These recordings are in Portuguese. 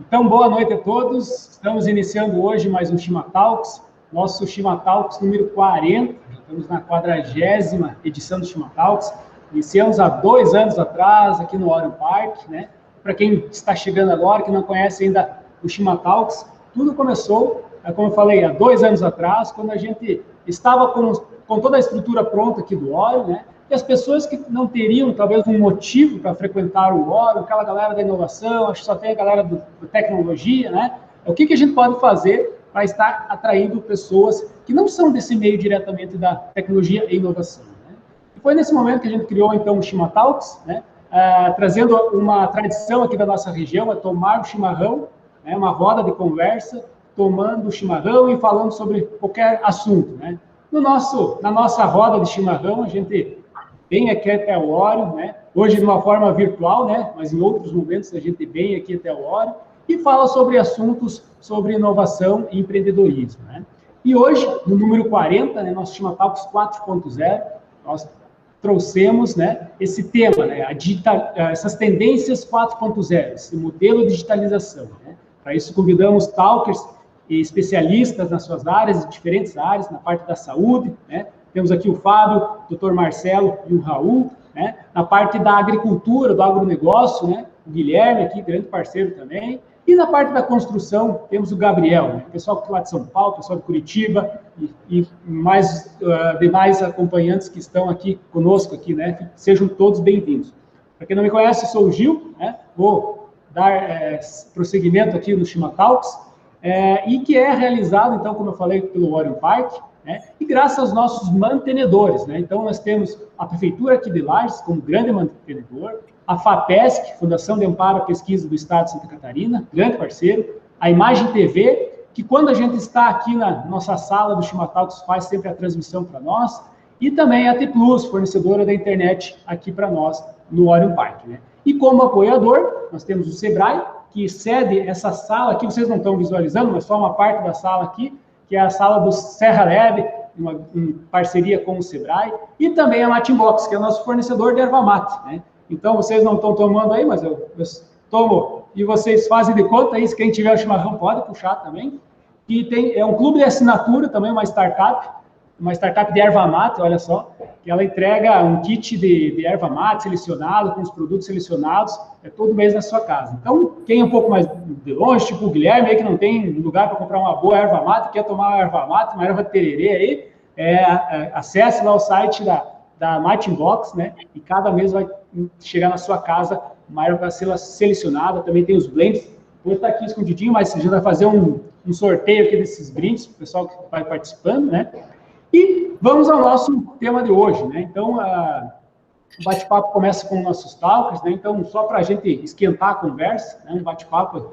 Então, boa noite a todos. Estamos iniciando hoje mais um Shima Talks, nosso Shima Talks número 40. Estamos na 40ª edição do Shima Talks. Iniciamos há 2 anos atrás, aqui no Orion Park, né? Para quem está chegando agora, que não conhece ainda o Shima Talks, tudo começou, como eu falei, há 2 anos atrás, quando a gente estava com toda a estrutura pronta aqui do Orion, né? E as pessoas que não teriam, talvez, um motivo para frequentar o Orion, aquela galera da inovação, acho que só tem a galera da tecnologia, né? O que a gente pode fazer para estar atraindo pessoas que não são desse meio diretamente da tecnologia e inovação, né? E foi nesse momento que a gente criou, então, o Shima Talks, né? Trazendo uma tradição aqui da nossa região, é tomar o chimarrão, né? Uma roda de conversa, tomando o chimarrão e falando sobre qualquer assunto, né? Na nossa roda de chimarrão, a gente vem aqui até o Orion, né? Hoje de uma forma virtual, né? Mas em outros momentos a gente vem aqui até o Orion e fala sobre assuntos sobre inovação e empreendedorismo, né? E hoje, no número 40, né, nosso Shima Talks 4.0, nós trouxemos, né, esse tema, né, essas tendências 4.0, esse modelo de digitalização, né? Para isso convidamos talkers e especialistas nas suas áreas, diferentes áreas, na parte da saúde, né? Temos aqui o Fábio, o Dr. Marcelo e o Raul, né? Na parte da agricultura, do agronegócio, né? O Guilherme aqui, grande parceiro também. E na parte da construção, temos o Gabriel, né? Pessoal lá de São Paulo, pessoal de Curitiba e mais demais acompanhantes que estão aqui conosco, aqui, né? Sejam todos bem-vindos. Para quem não me conhece, eu sou o Gil, né? Vou dar prosseguimento aqui no Shima Talks, e que é realizado, então, como eu falei, pelo Orion Park, né? E graças aos nossos mantenedores, né? Então, nós temos a Prefeitura aqui de Lages como grande mantenedor, a FAPESC, Fundação de Amparo à Pesquisa do Estado de Santa Catarina, grande parceiro, a Imagem TV, que quando a gente está aqui na nossa sala do Shima Talks, faz sempre a transmissão para nós, e também a T Plus, fornecedora da internet aqui para nós no Orion Park, né? E como apoiador, nós temos o Sebrae, que cede essa sala aqui, vocês não estão visualizando, mas só uma parte da sala aqui, que é a sala do Serra Lab, em parceria com o Sebrae, e também a Matinbox, que é o nosso fornecedor de erva mate, né? Então, vocês não estão tomando aí, mas eu tomo, e vocês fazem de conta aí, se quem tiver o chimarrão pode puxar também. E é um clube de assinatura, também uma startup de erva mate, olha só, que ela entrega um kit de erva mate selecionado, com os produtos selecionados, todo mês na sua casa. Então, quem é um pouco mais de longe, tipo o Guilherme, aí que não tem lugar para comprar uma boa erva mate, quer tomar uma erva mate, uma erva tererê aí, acesse lá o site da Matinbox, né? E cada mês vai chegar na sua casa uma erva selecionada, também tem os blends. Vou estar aqui escondidinho, mas a gente vai fazer um sorteio aqui desses brindes, o pessoal que vai participando, né? E vamos ao nosso tema de hoje, né? Então, o bate-papo começa com nossos talkers, né? Então, só para a gente esquentar a conversa, né? Um bate-papo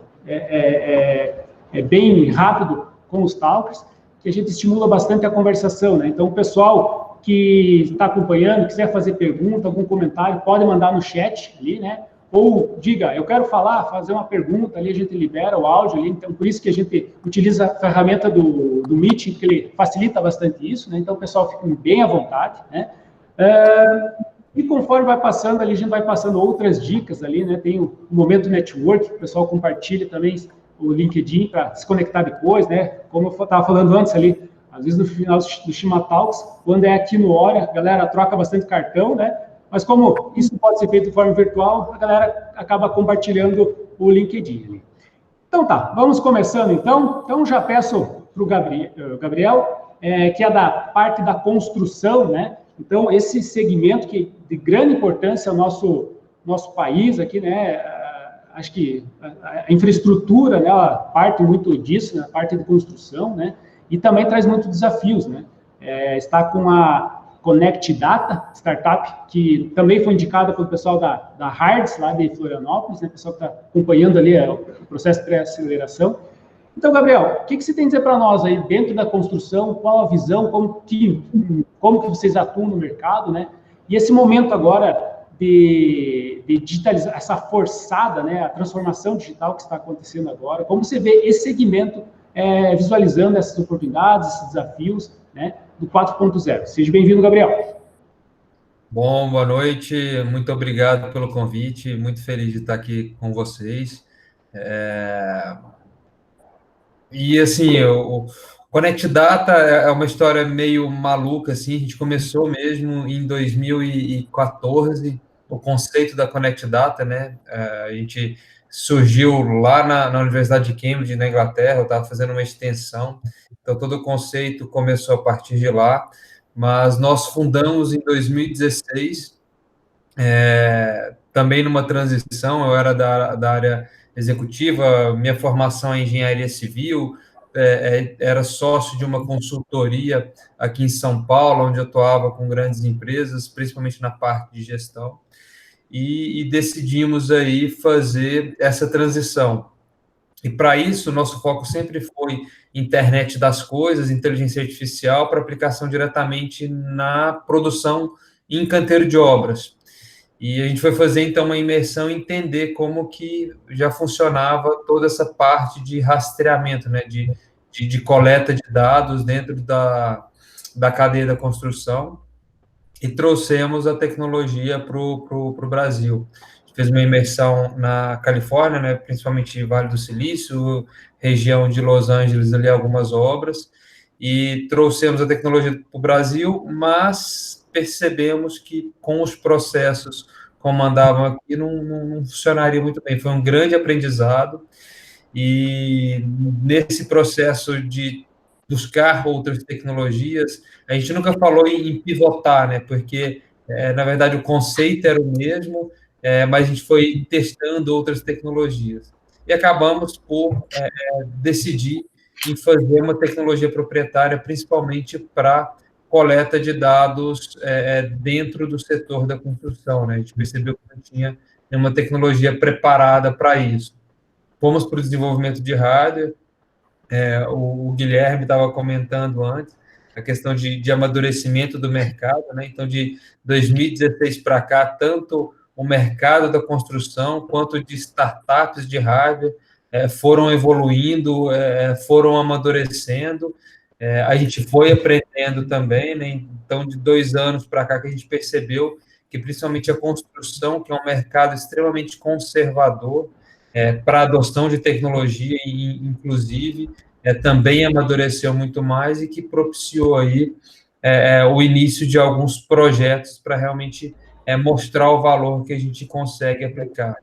bem rápido com os talkers, que a gente estimula bastante a conversação, né? Então, o pessoal que está acompanhando, quiser fazer pergunta, algum comentário, pode mandar no chat ali, né? Ou diga, eu quero fazer uma pergunta, ali a gente libera o áudio ali, então por isso que a gente utiliza a ferramenta do Meeting, que ele facilita bastante isso, né? Então o pessoal fica bem à vontade, né? E conforme vai passando ali, a gente vai passando outras dicas ali, né? Tem o Momento Network, que o pessoal compartilha também o LinkedIn para se conectar depois, né? Como eu estava falando antes ali, às vezes no final do Shima Talks, quando é aqui no Orion, a galera troca bastante cartão, né? Mas como isso pode ser feito de forma virtual, a galera acaba compartilhando o LinkedIn ali. Então tá, vamos começando então. Então já peço para o Gabriel, que é da parte da construção, né? Então esse segmento que de grande importância ao nosso país aqui, né? Acho que a infraestrutura, né, ela parte muito disso, né, a parte de construção, né? E também traz muitos desafios, né? Está com a Connect Data, startup, que também foi indicada pelo pessoal da Hards, lá de Florianópolis, né? O pessoal que está acompanhando ali o processo de pré-aceleração. Então, Gabriel, o que você tem a dizer para nós aí dentro da construção? Qual a visão? Como que vocês atuam no mercado, né? E esse momento agora de digitalizar, essa forçada, né? A transformação digital que está acontecendo agora. Como você vê esse segmento visualizando essas oportunidades, esses desafios, né? Do 4.0. Seja bem-vindo, Gabriel. Bom, boa noite, muito obrigado pelo convite, muito feliz de estar aqui com vocês. É, E assim, o Connect Data é uma história meio maluca, assim, a gente começou mesmo em 2014, o conceito da Connect Data, né? A gente surgiu lá na Universidade de Cambridge, na Inglaterra, eu estava fazendo uma extensão, então todo o conceito começou a partir de lá, mas nós fundamos em 2016, também numa transição, eu era da área executiva, minha formação é engenharia civil, era sócio de uma consultoria aqui em São Paulo, onde eu atuava com grandes empresas, principalmente na parte de gestão, e decidimos aí fazer essa transição. E para isso, nosso foco sempre foi internet das coisas, inteligência artificial, para aplicação diretamente na produção em canteiro de obras. E a gente foi fazer, então, uma imersão e entender como que já funcionava toda essa parte de rastreamento, né, de coleta de dados dentro da cadeia da construção, e trouxemos a tecnologia para o Brasil. A gente fez uma imersão na Califórnia, né, principalmente Vale do Silício, região de Los Angeles, ali algumas obras, e trouxemos a tecnologia para o Brasil, mas percebemos que com os processos como andavam aqui não funcionaria muito bem. Foi um grande aprendizado, e nesse processo de buscar outras tecnologias, a gente nunca falou em pivotar, né? Porque, na verdade, o conceito era o mesmo, mas a gente foi testando outras tecnologias. E acabamos por decidir em fazer uma tecnologia proprietária, principalmente para coleta de dados dentro do setor da construção, né? A gente percebeu que não tinha nenhuma tecnologia preparada para isso. Fomos para o desenvolvimento de hardware, o Guilherme estava comentando antes, a questão de amadurecimento do mercado, né? Então, de 2016 para cá, tanto o mercado da construção quanto de startups de hardware foram evoluindo, foram amadurecendo, a gente foi aprendendo também, né? Então, de 2 anos para cá que a gente percebeu que principalmente a construção, que é um mercado extremamente conservador, para a adoção de tecnologia, e, inclusive, também amadureceu muito mais e que propiciou aí o início de alguns projetos para realmente mostrar o valor que a gente consegue aplicar.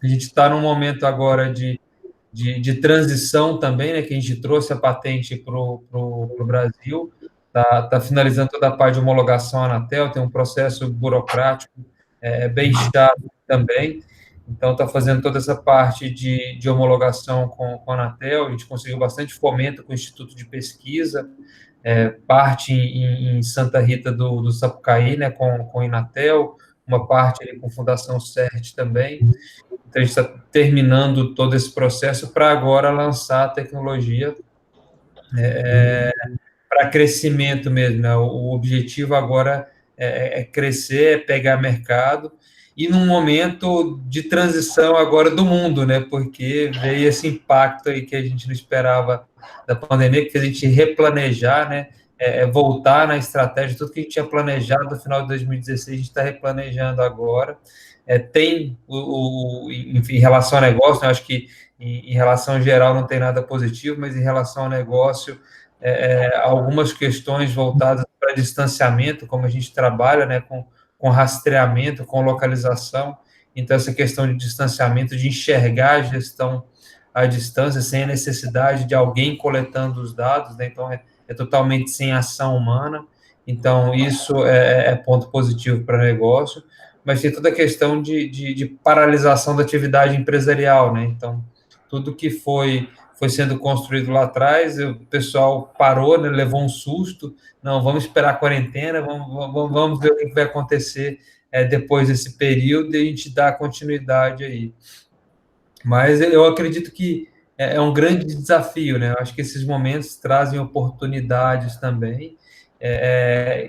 A gente está num momento agora de transição também, né, que a gente trouxe a patente para o Brasil, tá finalizando toda a parte de homologação Anatel, tem um processo burocrático bem chato também, então está fazendo toda essa parte de homologação com a Anatel, a gente conseguiu bastante fomento com o Instituto de Pesquisa, parte em Santa Rita do Sapucaí, né, com a Inatel, uma parte ali com Fundação CERT também. Então, a gente está terminando todo esse processo para agora lançar a tecnologia para crescimento mesmo, né? O objetivo agora é crescer, é pegar mercado, e num momento de transição agora do mundo, né? Porque veio esse impacto aí que a gente não esperava da pandemia, que fez a gente replanejar, né? Voltar na estratégia, tudo que a gente tinha planejado no final de 2016, a gente está replanejando agora. Tem enfim, em relação ao negócio, né? Acho que em relação geral não tem nada positivo, mas em relação ao negócio, algumas questões voltadas para distanciamento, como a gente trabalha, né, com rastreamento, com localização. Então, essa questão de distanciamento, de enxergar a gestão à distância, sem a necessidade de alguém coletando os dados, né? Então, é totalmente sem ação humana. Então, isso é ponto positivo para o negócio, mas tem toda a questão de paralisação da atividade empresarial, né? Então, tudo que foi sendo construído lá atrás, o pessoal parou, né, levou um susto, não, vamos esperar a quarentena, vamos ver o que vai acontecer depois desse período, e a gente dá continuidade aí. Mas eu acredito que é um grande desafio, né? Eu acho que esses momentos trazem oportunidades também.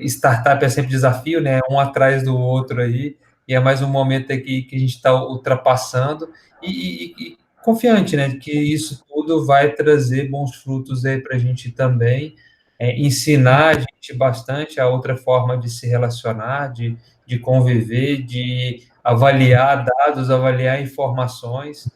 Startup é sempre desafio, né? Um atrás do outro aí, e é mais um momento aqui que a gente está ultrapassando, e confiante, né? Que isso tudo vai trazer bons frutos aí para a gente também. ensinar a gente bastante a outra forma de se relacionar, de conviver, de avaliar dados, avaliar informações,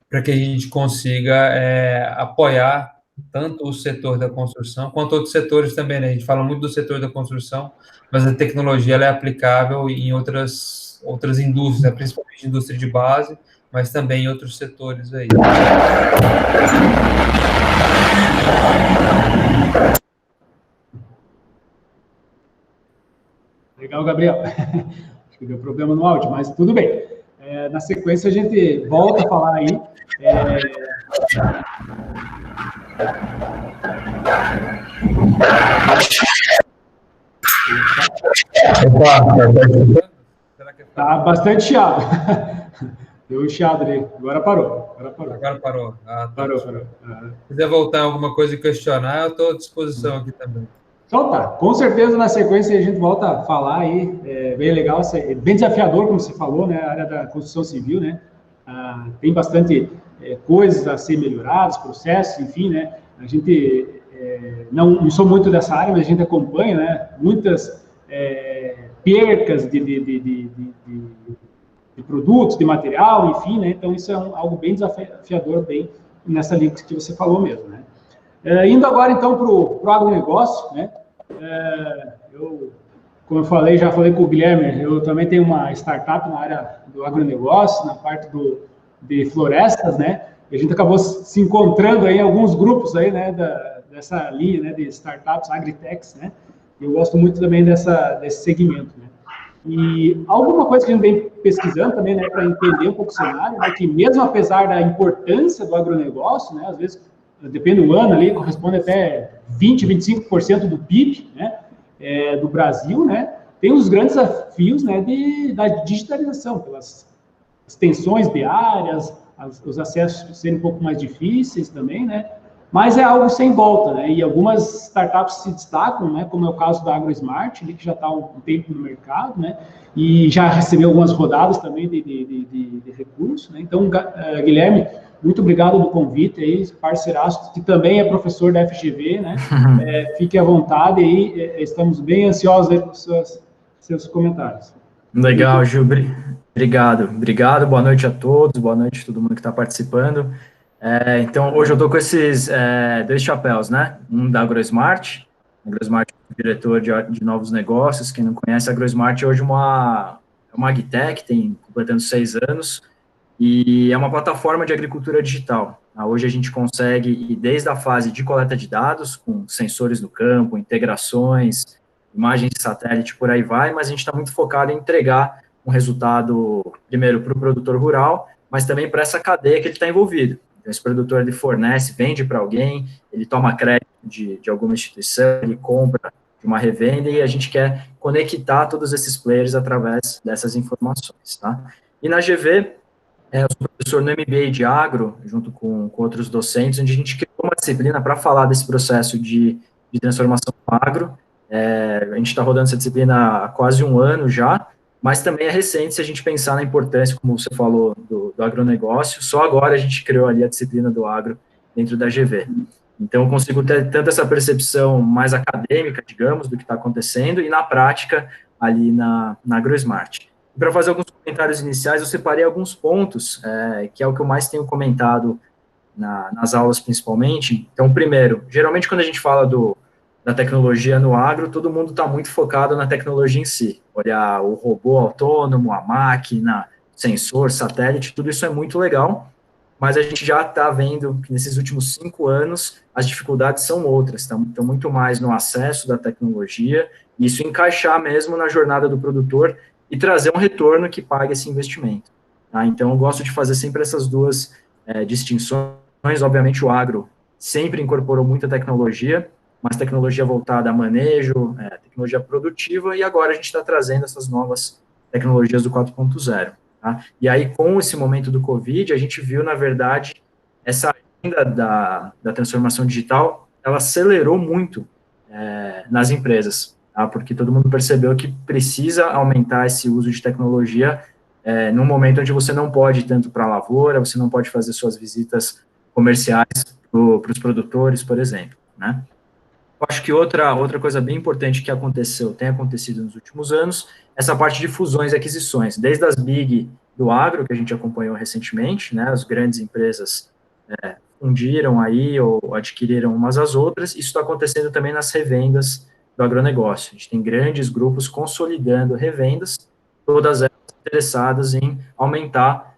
para que a gente consiga apoiar tanto o setor da construção, quanto outros setores também, né? A gente fala muito do setor da construção, mas a tecnologia ela é aplicável em outras indústrias, né? Principalmente indústria de base, mas também em outros setores aí. Legal, Gabriel. Acho que deu problema no áudio, mas tudo bem. Na sequência, a gente volta a falar aí. Tá bastante chiado. Deu um chiado ali. Agora parou. Agora parou. Ah, tá. Parou. Se quiser voltar alguma coisa e questionar, eu estou à disposição aqui também. Então tá, com certeza na sequência a gente volta a falar aí, bem legal, bem desafiador, como você falou, né, a área da construção civil, né, tem bastante coisas a ser melhoradas, processos, enfim, né, a gente não sou muito dessa área, mas a gente acompanha, né, muitas percas de produtos, de material, enfim, né, então isso é algo bem desafiador, bem nessa linha que você falou mesmo, né. Indo agora, então, para o agronegócio, né? Como eu falei, já falei com o Guilherme, eu também tenho uma startup na área do agronegócio, na parte de florestas, né? E a gente acabou se encontrando aí em alguns grupos aí, né? Dessa linha, né? De startups, agritechs, né? E eu gosto muito também desse segmento, né? E alguma coisa que a gente vem pesquisando também, né? Para entender um pouco o cenário, né? Que mesmo apesar da importância do agronegócio, né? Às vezes depende do ano ali, corresponde até 20%, 25% do PIB, né, do Brasil, né, tem os grandes desafios, né, da digitalização, pelas extensões de áreas, os acessos serem um pouco mais difíceis também, né, mas é algo sem volta, né, e algumas startups se destacam, né, como é o caso da AgroSmart, ali, que já está há um tempo no mercado, né, e já recebeu algumas rodadas também de recursos, né, então, Guilherme, muito obrigado do convite aí, parceiraço, que também é professor da FGV, né? Fique à vontade aí, estamos bem ansiosos aí por seus comentários. Legal, Gil, obrigado, boa noite a todos, boa noite a todo mundo que está participando. Então, hoje eu estou com esses dois chapéus, né? Um da AgroSmart, diretor de novos negócios. Quem não conhece, a AgroSmart é hoje uma agtech, tem completando 6 anos, e é uma plataforma de agricultura digital. Hoje a gente consegue ir desde a fase de coleta de dados, com sensores no campo, integrações, imagens de satélite, por aí vai, mas a gente está muito focado em entregar um resultado, primeiro, para o produtor rural, mas também para essa cadeia que ele está envolvido. Então, esse produtor, ele fornece, vende para alguém, ele toma crédito de alguma instituição, ele compra de uma revenda, e a gente quer conectar todos esses players através dessas informações, tá? E na GV, eu sou professor no MBA de Agro, junto com outros docentes, onde a gente criou uma disciplina para falar desse processo de transformação do agro. A gente está rodando essa disciplina há quase 1 ano já, mas também é recente se a gente pensar na importância, como você falou, do agronegócio. Só agora a gente criou ali a disciplina do agro dentro da GV. Então, eu consigo ter tanto essa percepção mais acadêmica, digamos, do que está acontecendo, e na prática, ali na AgroSmart. Para fazer alguns comentários iniciais, eu separei alguns pontos, que é o que eu mais tenho comentado nas aulas, principalmente. Então, primeiro, geralmente quando a gente fala da tecnologia no agro, todo mundo está muito focado na tecnologia em si. Olhar o robô autônomo, a máquina, sensor, satélite, tudo isso é muito legal, mas a gente já está vendo que nesses últimos 5 anos as dificuldades são outras, estão muito mais no acesso da tecnologia, e isso encaixar mesmo na jornada do produtor e trazer um retorno que pague esse investimento. Tá? Então, eu gosto de fazer sempre essas duas distinções. Obviamente, o agro sempre incorporou muita tecnologia, mas tecnologia voltada a manejo, tecnologia produtiva, e agora a gente está trazendo essas novas tecnologias do 4.0. Tá? E aí, com esse momento do Covid, a gente viu, na verdade, essa agenda da transformação digital, ela acelerou muito nas empresas. Porque todo mundo percebeu que precisa aumentar esse uso de tecnologia num momento onde você não pode ir tanto para a lavoura, você não pode fazer suas visitas comerciais para os produtores, por exemplo, né? acho que outra coisa bem importante que tem acontecido nos últimos anos, essa parte de fusões e aquisições, desde as big do agro, que a gente acompanhou recentemente, né, as grandes empresas fundiram aí ou adquiriram umas às outras, isso está acontecendo também nas revendas do agronegócio. A gente tem grandes grupos consolidando revendas, todas elas interessadas em aumentar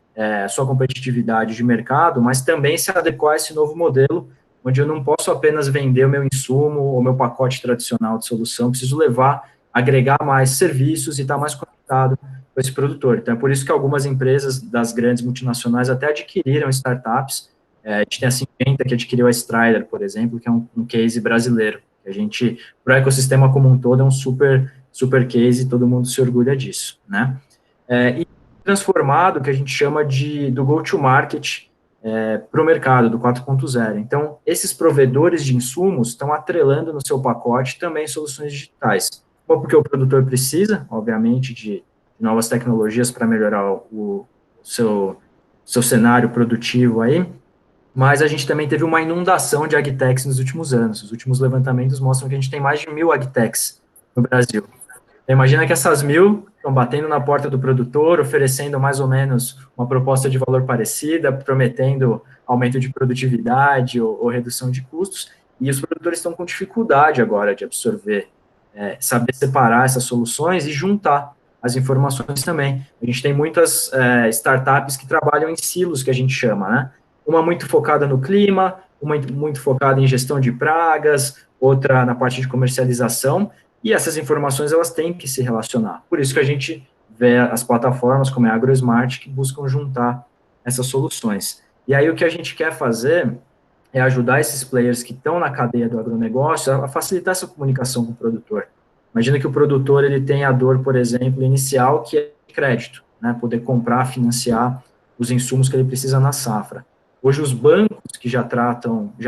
sua competitividade de mercado, mas também se adequar a esse novo modelo, onde eu não posso apenas vender o meu insumo ou meu pacote tradicional de solução, preciso agregar mais serviços e estar mais conectado com esse produtor. Então, é por isso que algumas empresas das grandes multinacionais até adquiriram startups. A gente tem a Syngenta, que adquiriu a Strider, por exemplo, que é um case brasileiro. Para o ecossistema como um todo, é um super case, todo mundo se orgulha disso, né? E transformado, que a gente chama do go-to-market para o mercado, do 4.0. Então, esses provedores de insumos estão atrelando no seu pacote também soluções digitais. Ou porque o produtor precisa, obviamente, de novas tecnologias para melhorar o seu cenário produtivo aí, mas a gente também teve uma inundação de agtechs nos últimos anos. Os últimos levantamentos mostram que a gente tem mais de 1.000 agtechs no Brasil. Então, imagina que essas 1.000 estão batendo na porta do produtor, oferecendo mais ou menos uma proposta de valor parecida, prometendo aumento de produtividade ou redução de custos, e os produtores estão com dificuldade agora de absorver, saber separar essas soluções e juntar as informações também. A gente tem muitas startups que trabalham em silos, que a gente chama, né? Uma muito focada no clima, uma muito focada em gestão de pragas, outra na parte de comercialização, e essas informações, elas têm que se relacionar. Por isso que a gente vê as plataformas como a AgroSmart, que buscam juntar essas soluções. E aí o que a gente quer fazer é ajudar esses players que estão na cadeia do agronegócio a facilitar essa comunicação com o produtor. Imagina que o produtor, ele tem a dor, por exemplo, inicial, que é crédito, né? Poder comprar, financiar os insumos que ele precisa na safra. Hoje, os bancos que já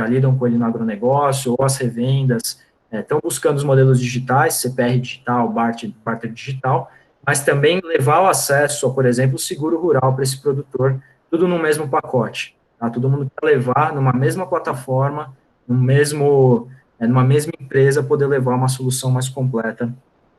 lidam com ele no agronegócio, ou as revendas, estão buscando os modelos digitais, CPR digital, barter digital, mas também levar o acesso a, por exemplo, o seguro rural para esse produtor, tudo no mesmo pacote. Tá? Todo mundo quer levar numa mesma plataforma, numa mesma empresa, poder levar uma solução mais completa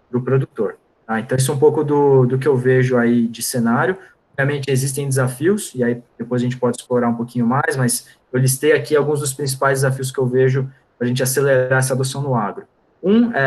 para o produtor. Tá? Então, isso é um pouco do que eu vejo aí de cenário. Obviamente, existem desafios, e aí depois a gente pode explorar um pouquinho mais, mas eu listei aqui alguns dos principais desafios que eu vejo para a gente acelerar essa adoção no agro.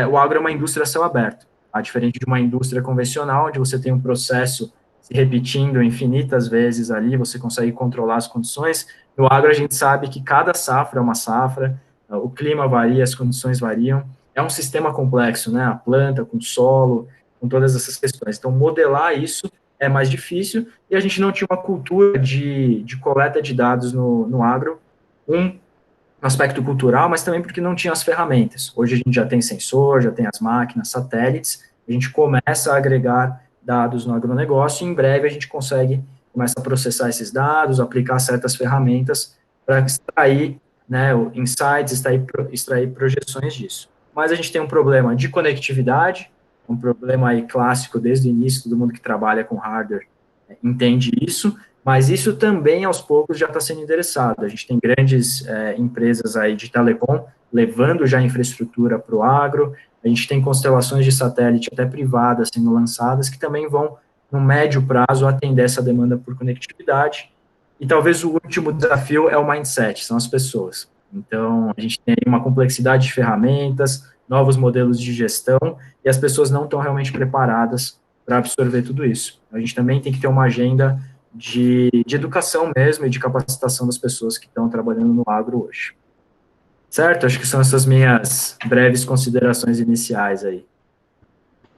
O agro é uma indústria a céu aberto, tá? Diferente de uma indústria convencional, onde você tem um processo se repetindo infinitas vezes ali, você consegue controlar as condições. No agro, a gente sabe que cada safra é uma safra, o clima varia, as condições variam, é um sistema complexo, né? A planta, com o solo, com todas essas questões. Então, modelar isso é mais difícil, e a gente não tinha uma cultura de coleta de dados no agro, um aspecto cultural, mas também porque não tinha as ferramentas. Hoje a gente já tem sensor, já tem as máquinas, satélites, a gente começa a agregar dados no agronegócio, e em breve a gente começa a processar esses dados, aplicar certas ferramentas para extrair, né, insights, extrair projeções disso. Mas a gente tem um problema de conectividade, um problema aí clássico desde o início, todo mundo que trabalha com hardware entende isso, mas isso também, aos poucos, já está sendo endereçado. A gente tem grandes empresas aí de telecom levando já infraestrutura para o agro, a gente tem constelações de satélite até privadas sendo lançadas, que também vão, no médio prazo, atender essa demanda por conectividade. E talvez o último desafio é o mindset, são as pessoas. Então, a gente tem uma complexidade de ferramentas, novos modelos de gestão, e as pessoas não estão realmente preparadas para absorver tudo isso. A gente também tem que ter uma agenda de educação mesmo e de capacitação das pessoas que estão trabalhando no agro hoje. Certo? Acho que são essas minhas breves considerações iniciais aí.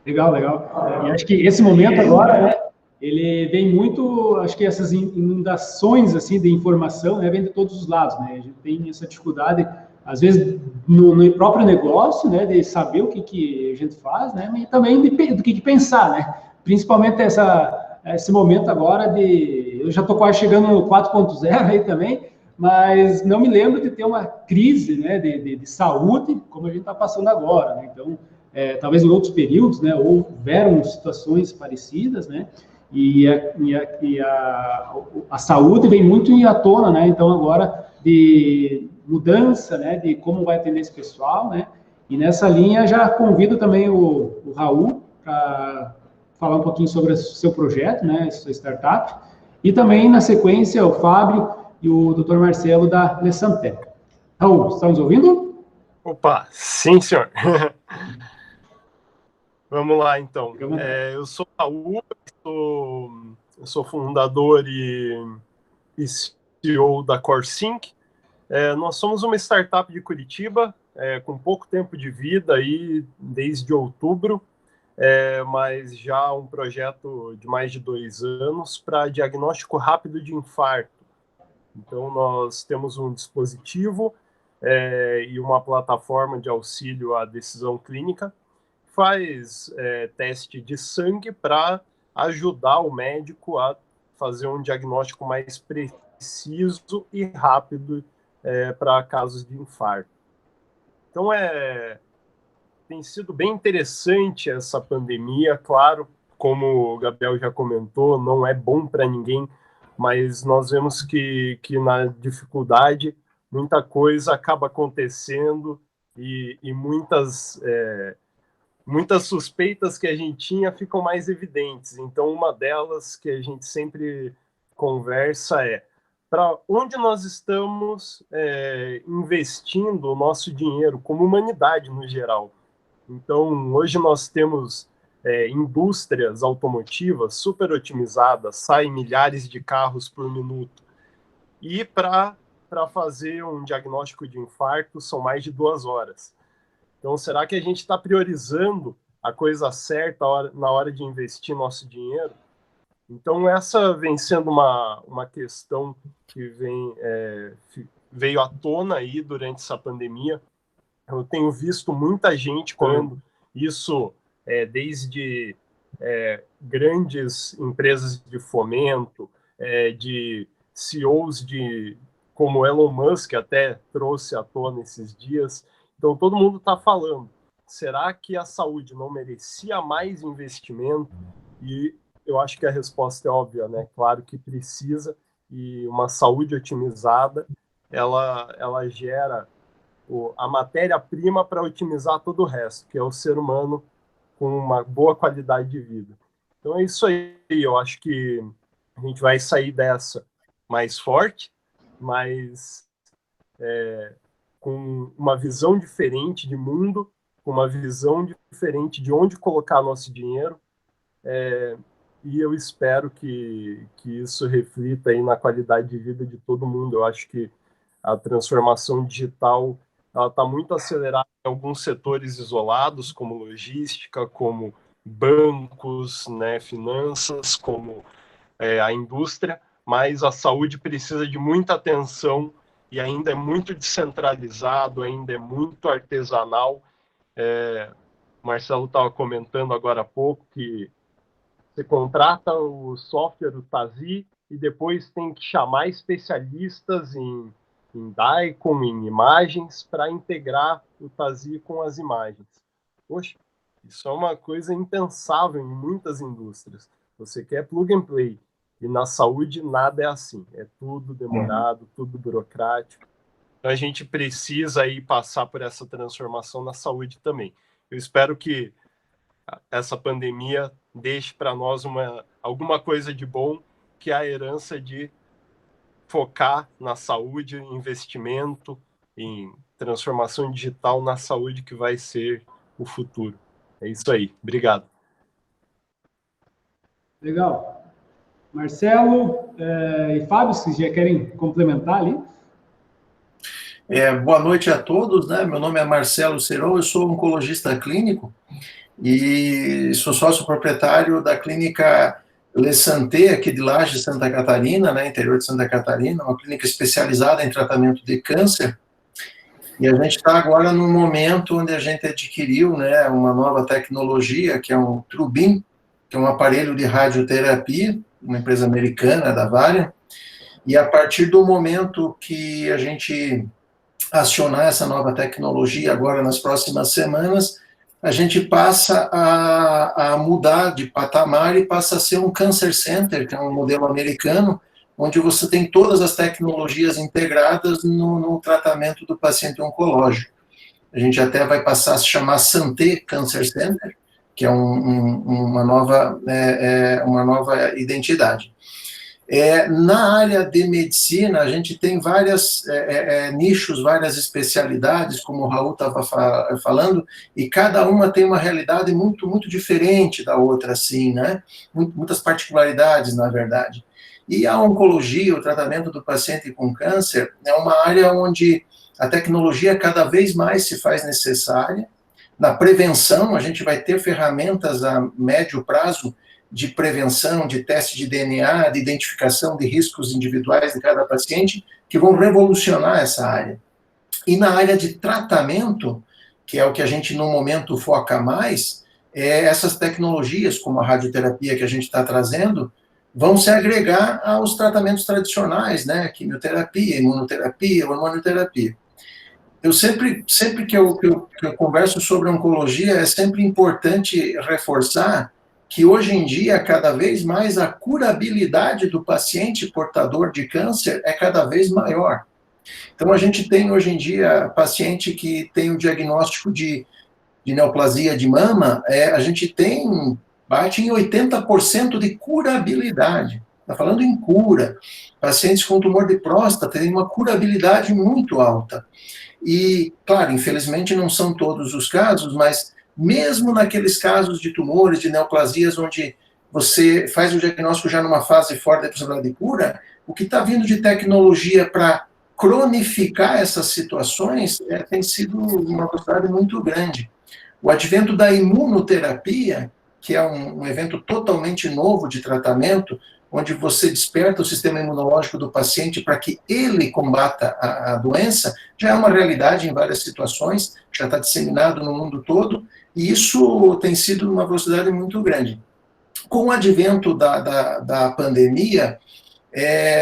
Legal, legal. E acho que esse momento agora, né, ele vem muito, acho que essas inundações, assim, de informação, né, vem de todos os lados, né, a gente tem essa dificuldade, às vezes, no próprio negócio, né, de saber o que a gente faz, né, e também do que pensar, né, principalmente esse momento agora eu já estou quase chegando no 4.0 aí também, mas não me lembro de ter uma crise, né, de saúde, como a gente está passando agora, né, então, talvez em outros períodos, né, houveram situações parecidas, né, e a saúde vem muito à tona, né, então agora de mudança, né, de como vai atender esse pessoal, né, E nessa linha já convido também o Raul para falar um pouquinho sobre o seu projeto, né, sua startup, e também, na sequência, o Fábio e o Dr. Marcelo da Le Santé. Raul, está nos ouvindo? Opa, sim, senhor. Vamos lá, então. Eu sou o Raul, eu sou fundador e CEO da CoreSync. Nós somos uma startup de Curitiba, com pouco tempo de vida, aí, desde outubro, mas já um projeto de mais de 2 anos para diagnóstico rápido de infarto. Então, nós temos um dispositivo e uma plataforma de auxílio à decisão clínica, faz teste de sangue para ajudar o médico a fazer um diagnóstico mais preciso e rápido para casos de infarto. Então, tem sido bem interessante essa pandemia, claro, como o Gabriel já comentou, não é bom para ninguém, mas nós vemos que na dificuldade muita coisa acaba acontecendo e muitas suspeitas que a gente tinha ficam mais evidentes. Então, uma delas que a gente sempre conversa para onde nós estamos investindo o nosso dinheiro como humanidade no geral. Então, hoje nós temos indústrias automotivas super otimizadas, saem milhares de carros por minuto. E para fazer um diagnóstico de infarto são mais de 2 horas. Então, será que a gente está priorizando a coisa certa na hora de investir nosso dinheiro? Então, essa vem sendo uma questão que veio à tona aí durante essa pandemia. Eu tenho visto muita gente falando isso, desde grandes empresas de fomento, de CEOs como Elon Musk até trouxe à tona esses dias. Então, todo mundo está falando, será que a saúde não merecia mais investimento? E eu acho que a resposta é óbvia, né? Claro que precisa, e uma saúde otimizada, ela gera a matéria-prima para otimizar todo o resto, que é o ser humano com uma boa qualidade de vida. Então é isso aí, eu acho que a gente vai sair dessa mais forte, mas com uma visão diferente de mundo, com uma visão diferente de onde colocar nosso dinheiro, e eu espero que isso reflita aí na qualidade de vida de todo mundo. Eu acho que a transformação digital está muito acelerada em alguns setores isolados, como logística, como bancos, né, finanças, como a indústria, mas a saúde precisa de muita atenção e ainda é muito descentralizado, ainda é muito artesanal. O Marcelo estava comentando agora há pouco que você contrata o software, o Tazi, e depois tem que chamar especialistas em DICOM, em imagens, para integrar o Tazi com as imagens. Poxa, isso é uma coisa impensável em muitas indústrias. Você quer plug and play. E na saúde nada é assim. É tudo demorado, tudo burocrático. Então a gente precisa aí passar por essa transformação na saúde também. Eu espero que essa pandemia deixe para nós alguma coisa de bom, que é a herança de focar na saúde, investimento, em transformação digital na saúde, que vai ser o futuro. É isso aí. Obrigado. Legal. Marcelo e Fábio, vocês já querem complementar ali? Boa noite a todos, né? Meu nome é Marcelo Seron, eu sou oncologista clínico e sou sócio proprietário da clínica Le Santé, aqui de Lages, Santa Catarina, né, interior de Santa Catarina, uma clínica especializada em tratamento de câncer. E a gente está agora num momento onde a gente adquiriu, né, uma nova tecnologia, que é um TrueBeam, que é um aparelho de radioterapia, uma empresa americana, da Varian, e a partir do momento que a gente acionar essa nova tecnologia agora nas próximas semanas, a gente passa a mudar de patamar e passa a ser um Cancer Center, que é um modelo americano, onde você tem todas as tecnologias integradas no tratamento do paciente oncológico. a gente até vai passar a se chamar Santé Cancer Center, que é uma nova identidade. Na área de medicina, a gente tem vários nichos, várias especialidades, como o Raul estava falando, e cada uma tem uma realidade muito, muito diferente da outra, assim, né? Muitas particularidades, na verdade. E a oncologia, o tratamento do paciente com câncer, é uma área onde a tecnologia cada vez mais se faz necessária. Na prevenção, a gente vai ter ferramentas a médio prazo de prevenção, de teste de DNA, de identificação de riscos individuais de cada paciente, que vão revolucionar essa área. E na área de tratamento, que é o que a gente no momento foca mais, essas tecnologias, como a radioterapia que a gente está trazendo, vão se agregar aos tratamentos tradicionais, né, quimioterapia, imunoterapia, hormonioterapia. Eu sempre que eu converso sobre oncologia, é sempre importante reforçar que hoje em dia, cada vez mais, a curabilidade do paciente portador de câncer é cada vez maior. Então, a gente tem hoje em dia paciente que tem o diagnóstico de neoplasia de mama, a gente bate em 80% de curabilidade. Está falando em cura. Pacientes com tumor de próstata têm uma curabilidade muito alta. E, claro, infelizmente não são todos os casos, mas mesmo naqueles casos de tumores, de neoplasias, onde você faz o diagnóstico já numa fase forte da possibilidade de cura, o que está vindo de tecnologia para cronificar essas situações tem sido uma velocidade muito grande. O advento da imunoterapia, que é um evento totalmente novo de tratamento, onde você desperta o sistema imunológico do paciente para que ele combata a doença, já é uma realidade em várias situações, já está disseminado no mundo todo, e isso tem sido uma velocidade muito grande. Com o advento da pandemia,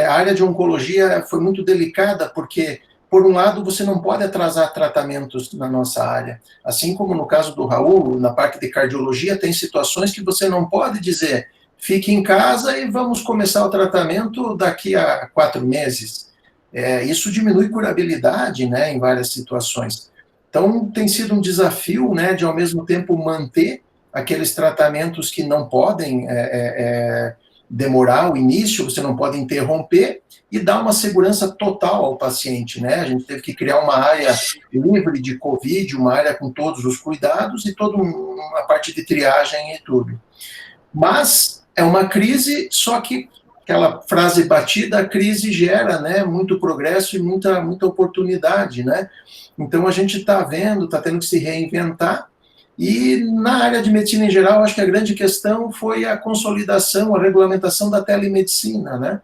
a área de oncologia foi muito delicada, porque, por um lado, você não pode atrasar tratamentos na nossa área. Assim como no caso do Raul, na parte de cardiologia, tem situações que você não pode dizer fique em casa e vamos começar o tratamento daqui a 4 meses. Isso diminui curabilidade, né, em várias situações. Então, tem sido um desafio, né, de, ao mesmo tempo, manter aqueles tratamentos que não podem demorar o início, você não pode interromper, e dar uma segurança total ao paciente, né? A gente teve que criar uma área livre de Covid, uma área com todos os cuidados e toda uma parte de triagem e tudo. Mas é uma crise, só que aquela frase batida, a crise gera, né, muito progresso e muita oportunidade, né? Então a gente está vendo, está tendo que se reinventar, e na área de medicina em geral, acho que a grande questão foi a consolidação, a regulamentação da telemedicina, né?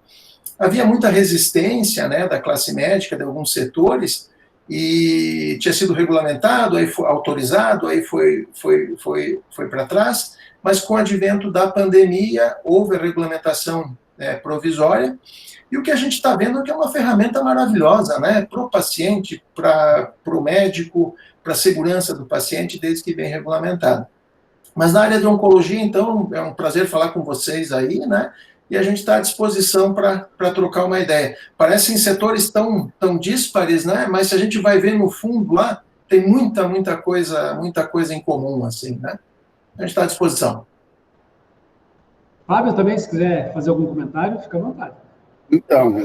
Havia muita resistência, né, da classe médica, de alguns setores, e tinha sido regulamentado, aí foi autorizado, aí foi para trás, mas com o advento da pandemia, houve a regulamentação provisória, e o que a gente está vendo é que é uma ferramenta maravilhosa, né, para o paciente, para o médico, para a segurança do paciente, desde que bem regulamentado. Mas na área de oncologia, então, é um prazer falar com vocês aí, né, e a gente está à disposição para trocar uma ideia. Parecem setores tão díspares, né, mas se a gente vai ver no fundo lá, tem muita coisa em comum, assim, né. A gente está à disposição. Fábio, também, se quiser fazer algum comentário, fica à vontade. Então,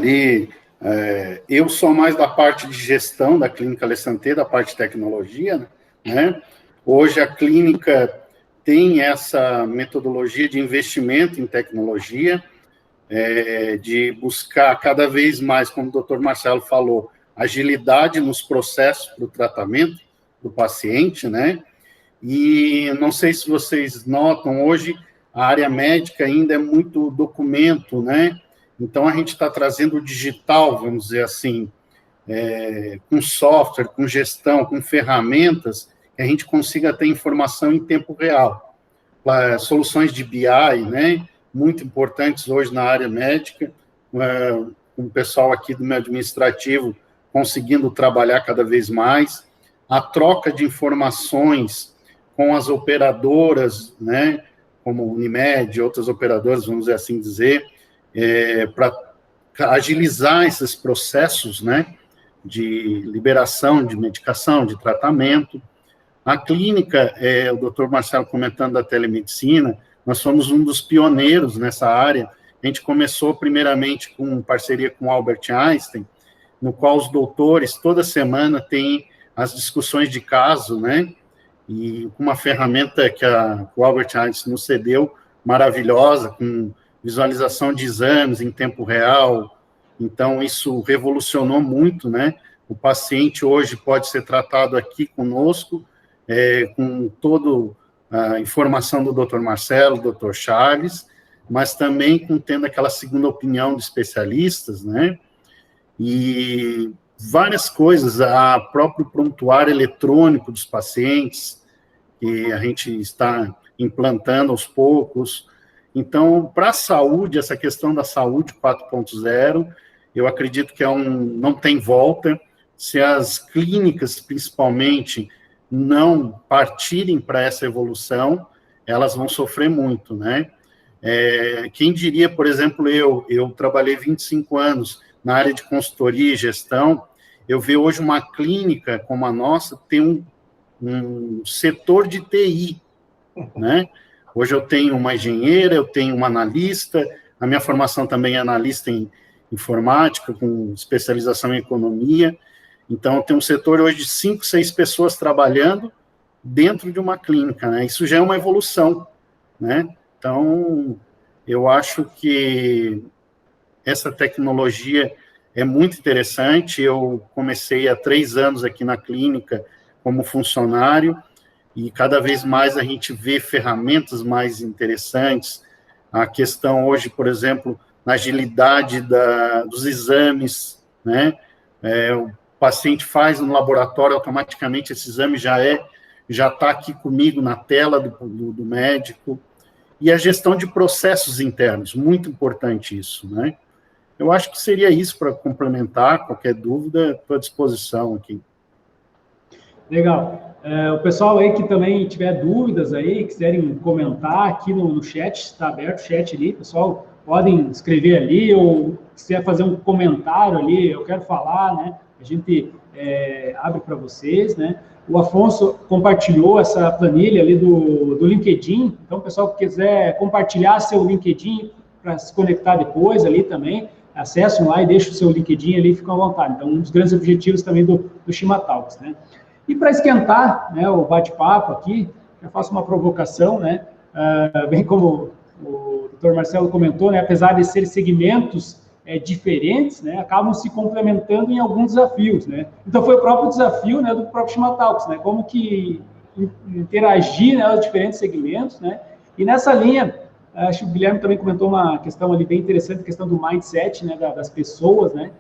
eu sou mais da parte de gestão da Clínica Le Santé, da parte de tecnologia, né? Hoje a clínica tem essa metodologia de investimento em tecnologia, de buscar cada vez mais, como o Dr. Marcelo falou, agilidade nos processos para o tratamento do paciente, né? E não sei se vocês notam, hoje a área médica ainda é muito documento, né? Então a gente está trazendo o digital, vamos dizer assim, com software, com gestão, com ferramentas, que a gente consiga ter informação em tempo real. Soluções de BI, né? Muito importantes hoje na área médica, com o pessoal aqui do meu administrativo conseguindo trabalhar cada vez mais, a troca de informações com as operadoras, né, como Unimed, outras operadoras, vamos assim dizer, para agilizar esses processos, né, de liberação de medicação, de tratamento. A clínica, o doutor Marcelo comentando da telemedicina, nós somos um dos pioneiros nessa área. A gente começou primeiramente com parceria com Albert Einstein, no qual os doutores, toda semana, têm as discussões de caso, né? E uma ferramenta que o Albert Einstein nos cedeu, maravilhosa, com visualização de exames em tempo real. Então, isso revolucionou muito, né? O paciente hoje pode ser tratado aqui conosco, com toda a informação do Dr. Marcelo, do Dr. Charles, mas também tendo aquela segunda opinião de especialistas, né? E várias coisas, a próprio prontuário eletrônico dos pacientes, que a gente está implantando aos poucos. Então, para a saúde, essa questão da saúde 4.0, eu acredito que não tem volta. Se as clínicas, principalmente, não partirem para essa evolução, elas vão sofrer muito, né? Quem diria, por exemplo, eu trabalhei 25 anos na área de consultoria e gestão, eu vejo hoje uma clínica como a nossa ter um setor de TI, né? Hoje eu tenho uma engenheira, eu tenho uma analista, a minha formação também é analista em informática, com especialização em economia. Então, eu tenho um setor hoje de 5, 6 pessoas trabalhando dentro de uma clínica, né? Isso já é uma evolução, né? Então, eu acho que essa tecnologia é muito interessante. Eu comecei há 3 anos aqui na clínica como funcionário, e cada vez mais a gente vê ferramentas mais interessantes. A questão hoje, por exemplo, na agilidade dos exames, né? O paciente faz no laboratório, automaticamente esse exame já está aqui comigo na tela do médico. E a gestão de processos internos, muito importante isso, né? Eu acho que seria isso para complementar. Qualquer dúvida, estou à disposição aqui. Legal. O pessoal aí que também tiver dúvidas aí, quiserem comentar aqui no chat, está aberto o chat ali, pessoal, podem escrever ali, ou se quiser fazer um comentário ali, eu quero falar, né? A gente abre para vocês, né? O Afonso compartilhou essa planilha ali do LinkedIn, então, o pessoal que quiser compartilhar seu LinkedIn para se conectar depois ali também, acessem lá e deixem o seu LinkedIn ali, fiquem à vontade. Então, um dos grandes objetivos também do Chimatalks, né? E para esquentar, né, o bate-papo aqui, eu faço uma provocação, né? Bem como o Dr. Marcelo comentou, né, apesar de serem segmentos diferentes, né, acabam se complementando em alguns desafios, né? Então, foi o próprio desafio, né, do próprio Chimatalks, né? Como que interagir, né, os diferentes segmentos, né? E nessa linha, acho que o Guilherme também comentou uma questão ali bem interessante, a questão do mindset, né, das pessoas, né?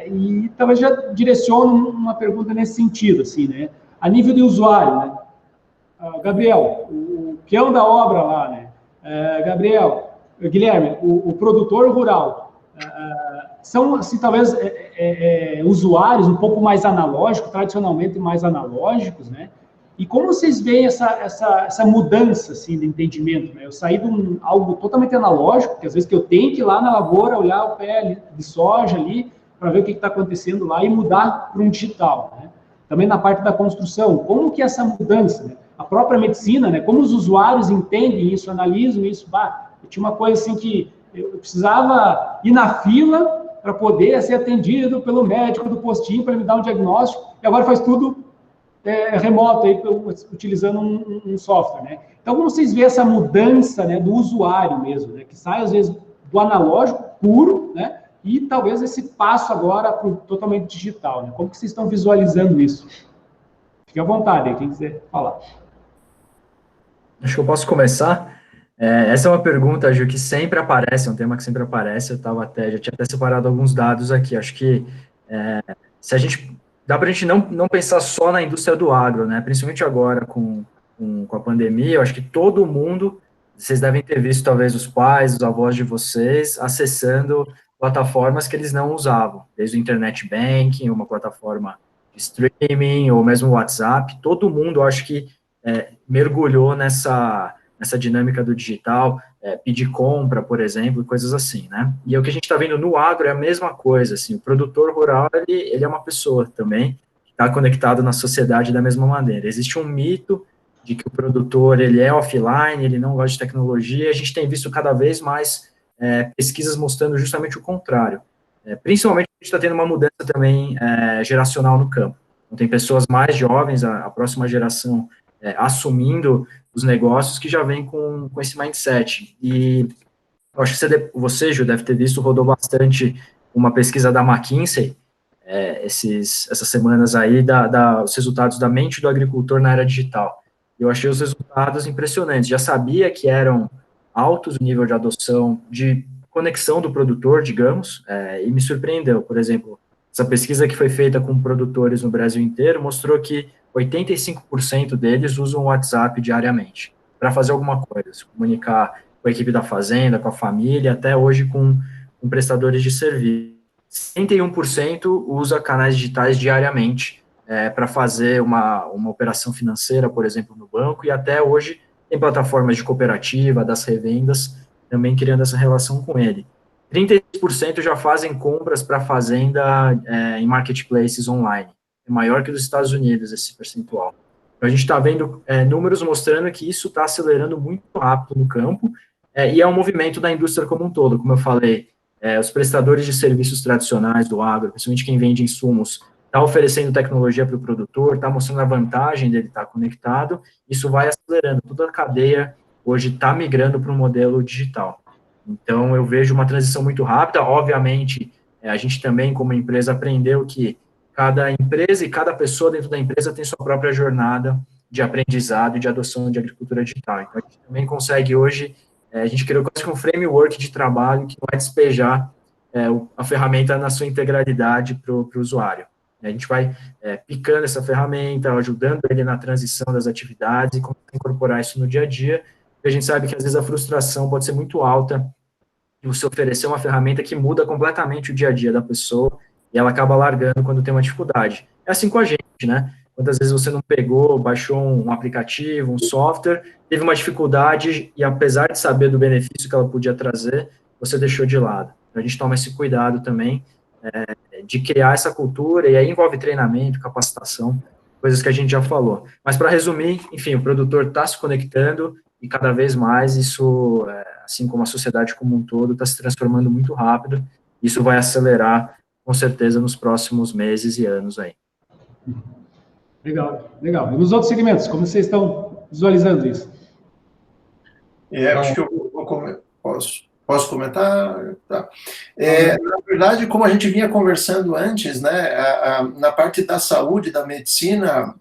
E talvez já direcione uma pergunta nesse sentido, assim, né? A nível de usuário, né? Gabriel, o peão da obra lá, né? Guilherme, o produtor rural, são, assim, talvez usuários um pouco mais analógicos, tradicionalmente mais analógicos, né? E como vocês veem essa mudança, assim, de entendimento, né? Eu saí de algo totalmente analógico, que às vezes que eu tenho que ir lá na lavoura, olhar o pé de soja ali, para ver o que está acontecendo lá e mudar para um digital, né? Também na parte da construção, como que essa mudança, né? A própria medicina, né? Como os usuários entendem isso, analisam isso. Eu tinha uma coisa assim que eu precisava ir na fila para poder ser atendido pelo médico do postinho para ele me dar um diagnóstico, e agora faz tudo remoto, aí, utilizando um software, né? Então, como vocês veem essa mudança, né, do usuário mesmo, né, que sai, às vezes, do analógico puro, né, e talvez esse passo agora para o totalmente digital, né? Como que vocês estão visualizando isso? Fique à vontade aí, quem quiser falar. Acho que eu posso começar. Essa é uma pergunta, Gil, que sempre aparece, é um tema que sempre aparece. Já tinha até separado alguns dados aqui. Acho que se a gente dá para a gente não pensar só na indústria do agro, né? Principalmente agora com a pandemia, eu acho que todo mundo, vocês devem ter visto, talvez, os pais, os avós de vocês, acessando plataformas que eles não usavam, desde o Internet Banking, uma plataforma de streaming, ou mesmo o WhatsApp. Todo mundo, eu acho que mergulhou nessa dinâmica do digital. pedir compra, por exemplo, coisas assim, né? E o que a gente está vendo no agro é a mesma coisa, assim, o produtor rural, ele é uma pessoa também, que está conectado na sociedade da mesma maneira. Existe um mito de que o produtor, ele é offline, ele não gosta de tecnologia, e a gente tem visto cada vez mais pesquisas mostrando justamente o contrário. Principalmente, a gente está tendo uma mudança também geracional no campo. Então, tem pessoas mais jovens, a próxima geração, assumindo os negócios que já vem com esse mindset. E eu acho que você, Ju, deve ter visto, rodou bastante uma pesquisa da McKinsey, essas semanas aí, os resultados da mente do agricultor na era digital. Eu achei os resultados impressionantes. Já sabia que eram altos o nível de adoção, de conexão do produtor, digamos, e me surpreendeu. Por exemplo, essa pesquisa que foi feita com produtores no Brasil inteiro mostrou que 85% deles usam o WhatsApp diariamente para fazer alguma coisa, se comunicar com a equipe da fazenda, com a família, até hoje com prestadores de serviço. 61% usa canais digitais diariamente para fazer uma operação financeira, por exemplo, no banco, e até hoje tem plataformas de cooperativa, das revendas, também criando essa relação com ele. 36% já fazem compras para a fazenda em marketplaces online. É maior que dos Estados Unidos esse percentual. Então, a gente está vendo números mostrando que isso está acelerando muito rápido no campo, e é um movimento da indústria como um todo. Como eu falei, os prestadores de serviços tradicionais do agro, principalmente quem vende insumos, está oferecendo tecnologia para o produtor, está mostrando a vantagem dele estar conectado, isso vai acelerando. Toda a cadeia hoje está migrando para um modelo digital. Então, eu vejo uma transição muito rápida. Obviamente, a gente também, como empresa, aprendeu que cada empresa e cada pessoa dentro da empresa tem sua própria jornada de aprendizado e de adoção de agricultura digital. Então, a gente também consegue hoje, a gente criou quase que um framework de trabalho que vai despejar a ferramenta na sua integralidade para o usuário. A gente vai picando essa ferramenta, ajudando ele na transição das atividades e como incorporar isso no dia a dia. A gente sabe que, às vezes, a frustração pode ser muito alta de você oferecer uma ferramenta que muda completamente o dia a dia da pessoa e ela acaba largando quando tem uma dificuldade. É assim com a gente, né? Quantas vezes você não pegou, baixou um aplicativo, um software, teve uma dificuldade e, apesar de saber do benefício que ela podia trazer, você deixou de lado. Então, a gente toma esse cuidado também de criar essa cultura, e aí envolve treinamento, capacitação, coisas que a gente já falou. Mas, para resumir, enfim, o produtor está se conectando e cada vez mais isso, assim como a sociedade como um todo, está se transformando muito rápido. Isso vai acelerar, com certeza, nos próximos meses e anos aí. Legal, legal. E nos outros segmentos, como vocês estão visualizando isso? Acho que eu posso comentar? Tá. Na verdade, como a gente vinha conversando antes, né, na parte da saúde, da medicina,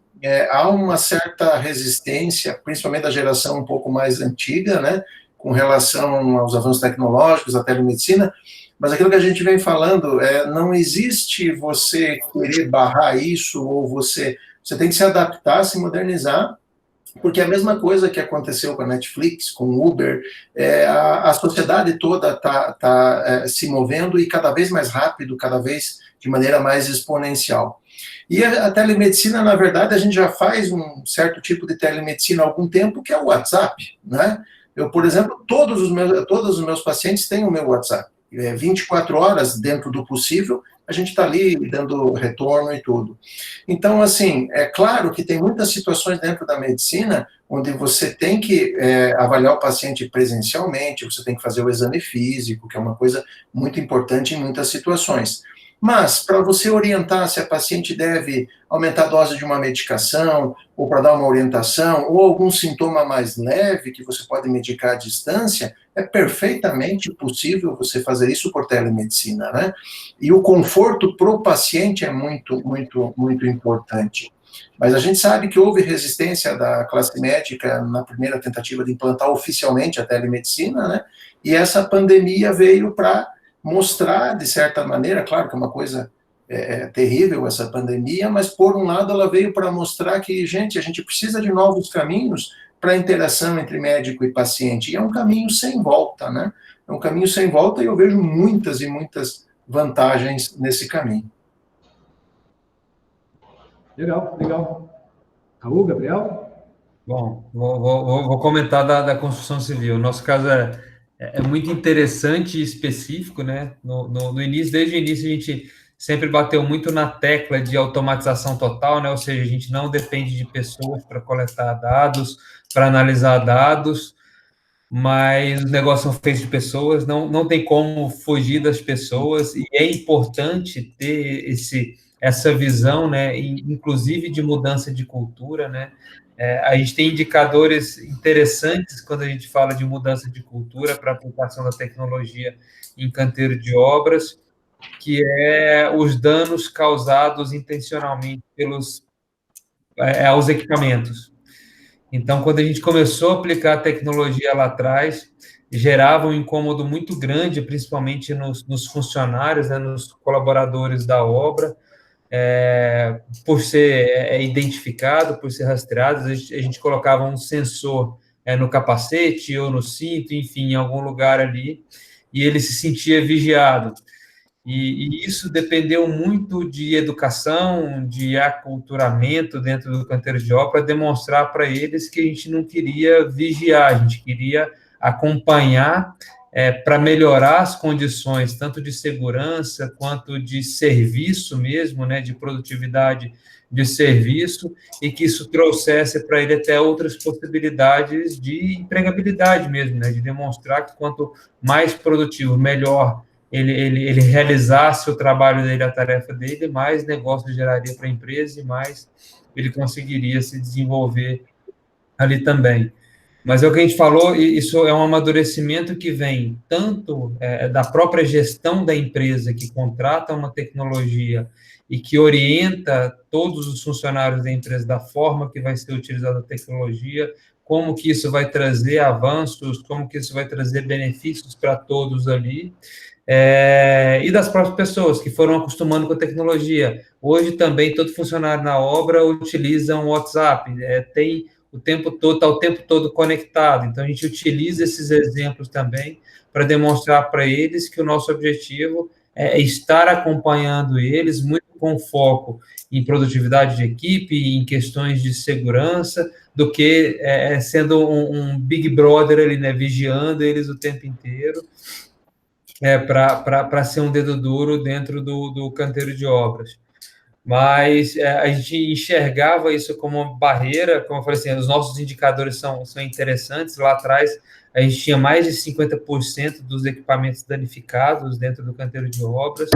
há uma certa resistência, principalmente da geração um pouco mais antiga, né, com relação aos avanços tecnológicos, à telemedicina, mas aquilo que a gente vem falando, não existe você querer barrar isso, ou você tem que se adaptar, se modernizar, porque é a mesma coisa que aconteceu com a Netflix, com o Uber, a sociedade toda está se movendo e cada vez mais rápido, cada vez de maneira mais exponencial. E a telemedicina, na verdade, a gente já faz um certo tipo de telemedicina há algum tempo, que é o WhatsApp, né? Eu, por exemplo, todos os meus pacientes têm o meu WhatsApp. 24 horas, dentro do possível, a gente está ali dando retorno e tudo. Então, assim, é claro que tem muitas situações dentro da medicina onde você tem que avaliar o paciente presencialmente, você tem que fazer o exame físico, que é uma coisa muito importante em muitas situações. Mas, para você orientar se a paciente deve aumentar a dose de uma medicação, ou para dar uma orientação, ou algum sintoma mais leve que você pode medicar à distância, é perfeitamente possível você fazer isso por telemedicina, né? E o conforto para o paciente é muito, muito, muito importante. Mas a gente sabe que houve resistência da classe médica na primeira tentativa de implantar oficialmente a telemedicina, né? E essa pandemia veio para mostrar, de certa maneira, claro que é uma coisa terrível essa pandemia, mas por um lado ela veio para mostrar que, gente, a gente precisa de novos caminhos para a interação entre médico e paciente, e é um caminho sem volta, né? É um caminho sem volta e eu vejo muitas e muitas vantagens nesse caminho. Legal, legal. Raul, Gabriel? Bom, vou comentar da construção civil. Nosso caso é muito interessante e específico, né? No início, desde o início, a gente sempre bateu muito na tecla de automatização total, né? Ou seja, a gente não depende de pessoas para coletar dados, para analisar dados, mas os negócios são feitos de pessoas, não tem como fugir das pessoas, e é importante ter essa visão, né? Inclusive de mudança de cultura, né? A gente tem indicadores interessantes quando a gente fala de mudança de cultura para aplicação da tecnologia em canteiro de obras, que é os danos causados intencionalmente aos equipamentos. Então, quando a gente começou a aplicar a tecnologia lá atrás, gerava um incômodo muito grande, principalmente nos funcionários, né, nos colaboradores da obra, por ser identificado, por ser rastreado. A gente colocava um sensor no capacete ou no cinto, enfim, em algum lugar ali, e ele se sentia vigiado. E isso dependeu muito de educação, de aculturamento dentro do canteiro de obra, para demonstrar para eles que a gente não queria vigiar, a gente queria acompanhar para melhorar as condições, tanto de segurança quanto de serviço mesmo, né, de produtividade de serviço, e que isso trouxesse para ele até outras possibilidades de empregabilidade mesmo, né, de demonstrar que quanto mais produtivo, melhor ele realizasse o trabalho dele, a tarefa dele, mais negócio geraria para a empresa e mais ele conseguiria se desenvolver ali também. Mas é o que a gente falou, e isso é um amadurecimento que vem tanto da própria gestão da empresa, que contrata uma tecnologia e que orienta todos os funcionários da empresa da forma que vai ser utilizada a tecnologia, como que isso vai trazer avanços, como que isso vai trazer benefícios para todos ali, e das próprias pessoas que foram acostumando com a tecnologia. Hoje também todo funcionário na obra utiliza um WhatsApp, tem o tempo todo, está o tempo todo conectado. Então, a gente utiliza esses exemplos também para demonstrar para eles que o nosso objetivo é estar acompanhando eles, muito com foco em produtividade de equipe, em questões de segurança, do que sendo um Big Brother ali, né, vigiando eles o tempo inteiro, para ser um dedo duro dentro do canteiro de obras. Mas a gente enxergava isso como uma barreira, como eu falei assim, os nossos indicadores são interessantes. Lá atrás, a gente tinha mais de 50% dos equipamentos danificados dentro do canteiro de obras.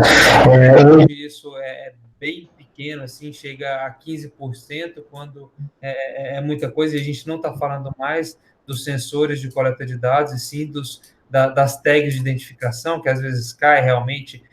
Hoje isso é bem pequeno, assim, chega a 15%, quando é muita coisa, e a gente não está falando mais dos sensores de coleta de dados, e sim das tags de identificação, que às vezes cai, realmente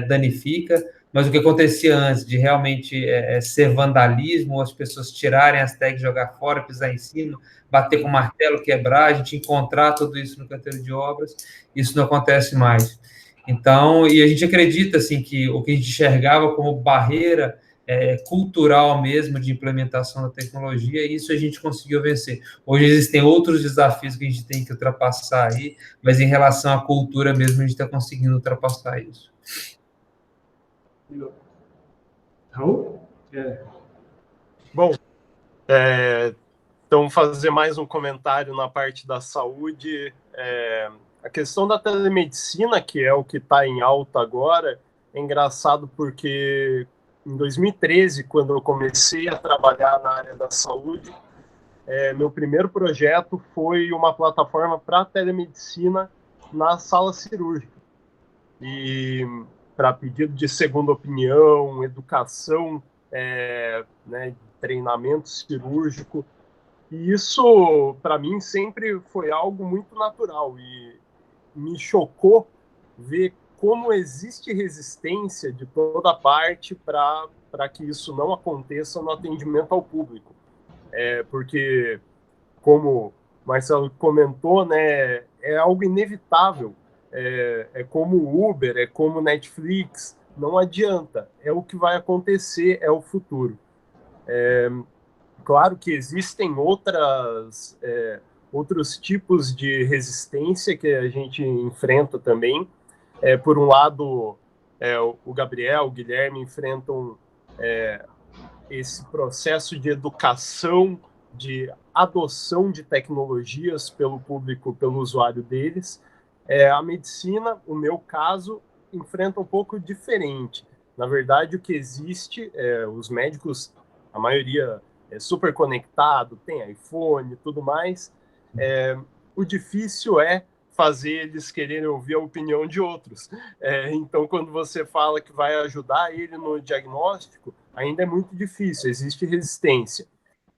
danifica. Mas o que acontecia antes de realmente ser vandalismo, as pessoas tirarem as tags, jogar fora, pisar em cima, bater com martelo, quebrar, a gente encontrar tudo isso no canteiro de obras, isso não acontece mais. Então, e a gente acredita assim, que o que a gente enxergava como barreira cultural mesmo de implementação da tecnologia, isso a gente conseguiu vencer. Hoje existem outros desafios que a gente tem que ultrapassar aí, mas em relação à cultura mesmo, a gente está conseguindo ultrapassar isso. Raul? Bom, então fazer mais um comentário na parte da saúde. A questão da telemedicina, que é o que está em alta agora, é engraçado porque em 2013, quando eu comecei a trabalhar na área da saúde, meu primeiro projeto foi uma plataforma para telemedicina na sala cirúrgica. E para pedido de segunda opinião, educação, né, treinamento cirúrgico. E isso, para mim, sempre foi algo muito natural. E me chocou ver como existe resistência de toda parte para que isso não aconteça no atendimento ao público. Porque, como o Marcelo comentou, né, é algo inevitável. É como o Uber, é como Netflix, não adianta, é o que vai acontecer, é o futuro. Claro que existem outros tipos de resistência que a gente enfrenta também. Por um lado, o Gabriel, o Guilherme enfrentam esse processo de educação, de adoção de tecnologias pelo público, pelo usuário deles. A medicina, o meu caso, enfrenta um pouco diferente. Na verdade, o que existe, os médicos, a maioria é super conectado, tem iPhone e tudo mais. O difícil é fazer eles quererem ouvir a opinião de outros. Então, quando você fala que vai ajudar ele no diagnóstico, ainda é muito difícil, existe resistência.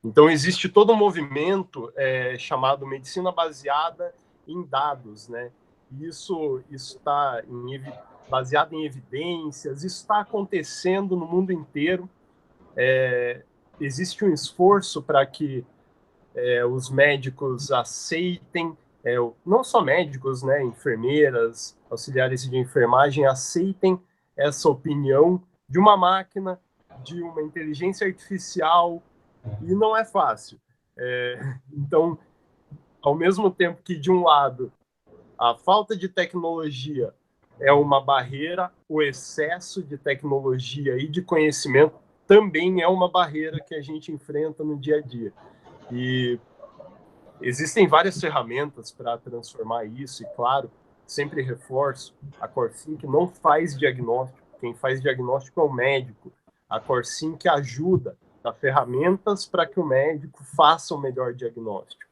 Então, existe todo um movimento chamado medicina baseada em dados, né? Isso está baseado em evidências, isso está acontecendo no mundo inteiro. Existe um esforço para que os médicos aceitem, não só médicos, né, enfermeiras, auxiliares de enfermagem, aceitem essa opinião de uma máquina, de uma inteligência artificial, e não é fácil. Então, ao mesmo tempo que, de um lado, a falta de tecnologia é uma barreira, o excesso de tecnologia e de conhecimento também é uma barreira que a gente enfrenta no dia a dia. E existem várias ferramentas para transformar isso, e claro, sempre reforço, a CorSync não faz diagnóstico, quem faz diagnóstico é o médico. A CorSync ajuda, dá ferramentas para que o médico faça o melhor diagnóstico.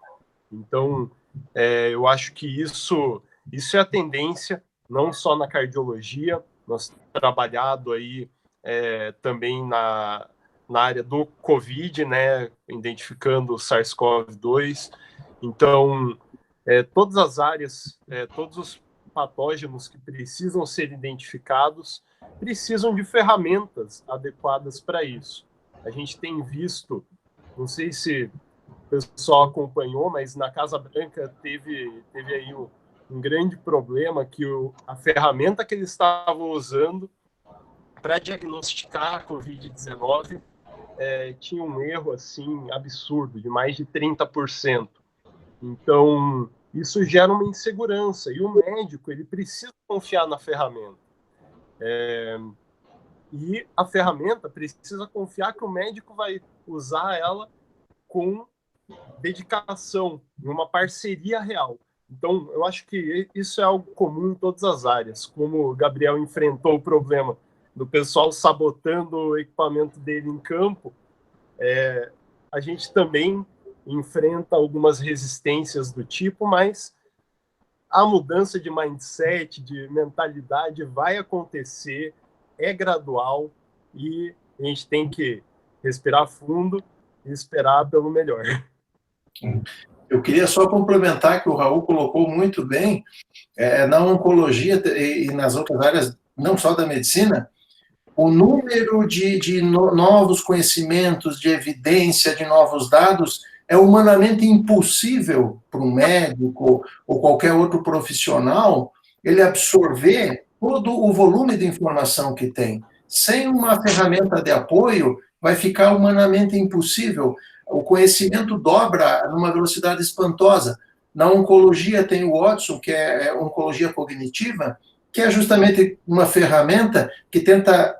Então, eu acho que isso é a tendência, não só na cardiologia, nós temos trabalhado aí também na área do COVID, né, identificando o SARS-CoV-2. Então, todas as áreas, todos os patógenos que precisam ser identificados precisam de ferramentas adequadas para isso. A gente tem visto, não sei se o pessoal acompanhou, mas na Casa Branca teve aí um grande problema, que a ferramenta que eles estavam usando para diagnosticar a Covid-19 tinha um erro assim absurdo, de mais de 30%. Então, isso gera uma insegurança, e o médico ele precisa confiar na ferramenta. E a ferramenta precisa confiar que o médico vai usar ela com dedicação, em uma parceria real. Então, eu acho que isso é algo comum em todas as áreas. Como o Gabriel enfrentou o problema do pessoal sabotando o equipamento dele em campo, a gente também enfrenta algumas resistências do tipo, mas a mudança de mindset, de mentalidade vai acontecer, é gradual, e a gente tem que respirar fundo e esperar pelo melhor. Eu queria só complementar que o Raul colocou muito bem, na oncologia e nas outras áreas, não só da medicina, o número de novos conhecimentos, de evidência, de novos dados, é humanamente impossível para um médico ou qualquer outro profissional ele absorver todo o volume de informação que tem. Sem uma ferramenta de apoio, vai ficar humanamente impossível. O conhecimento dobra numa velocidade espantosa. Na oncologia tem o Watson, que é oncologia cognitiva, que é justamente uma ferramenta que tenta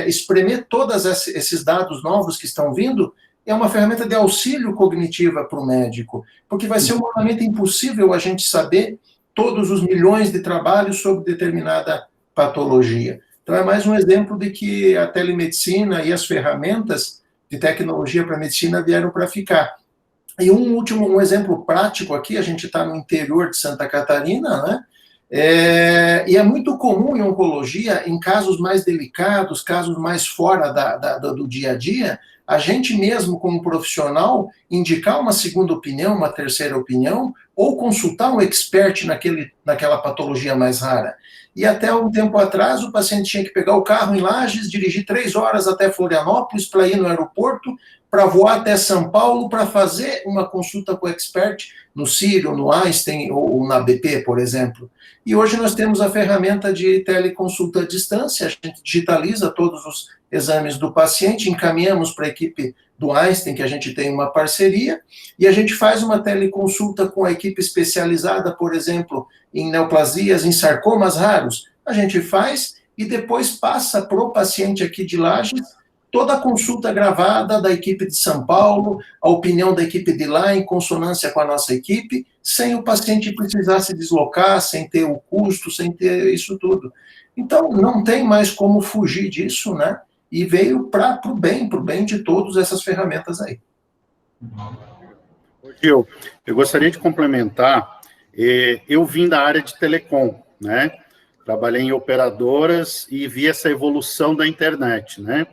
espremer todos esses dados novos que estão vindo. É uma ferramenta de auxílio cognitiva para o médico, porque vai ser humanamente impossível a gente saber todos os milhões de trabalhos sobre determinada patologia. Então, é mais um exemplo de que a telemedicina e as ferramentas de tecnologia para a medicina vieram para ficar. E um exemplo prático aqui, a gente está no interior de Santa Catarina, né? E é muito comum em oncologia, em casos mais delicados, casos mais fora do dia a dia, a gente mesmo, como profissional, indicar uma segunda opinião, uma terceira opinião, ou consultar um expert naquela patologia mais rara. E até um tempo atrás, o paciente tinha que pegar o carro em Lages, dirigir 3 horas até Florianópolis para ir no aeroporto, para voar até São Paulo, para fazer uma consulta com o expert no Sírio, no Einstein ou na BP, por exemplo. E hoje nós temos a ferramenta de teleconsulta à distância, a gente digitaliza todos os exames do paciente, encaminhamos para a equipe do Einstein, que a gente tem uma parceria, e a gente faz uma teleconsulta com a equipe especializada, por exemplo, em neoplasias, em sarcomas raros. A gente faz e depois passa para o paciente aqui de Lages toda a consulta gravada da equipe de São Paulo, a opinião da equipe de lá, em consonância com a nossa equipe, sem o paciente precisar se deslocar, sem ter o custo, sem ter isso tudo. Então, não tem mais como fugir disso, né? E veio para o bem de todas essas ferramentas aí. Gil, eu gostaria de complementar. Eu vim da área de telecom, né? Trabalhei em operadoras e vi essa evolução da internet, né?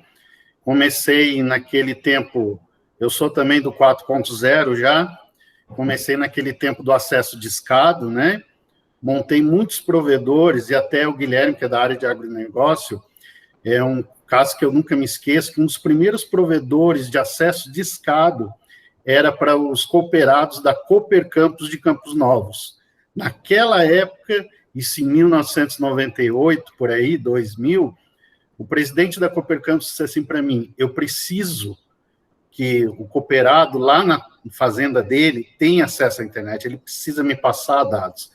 Comecei naquele tempo, eu sou também do 4.0 já, comecei naquele tempo do acesso discado, né? Montei muitos provedores, e até o Guilherme, que é da área de agronegócio, é um caso que eu nunca me esqueço, que um dos primeiros provedores de acesso discado era para os cooperados da Cooper Campus de Campos Novos. Naquela época, isso em 1998, por aí, 2000, o presidente da Cooper Campus disse assim para mim: eu preciso que o cooperado lá na fazenda dele tenha acesso à internet, ele precisa me passar dados.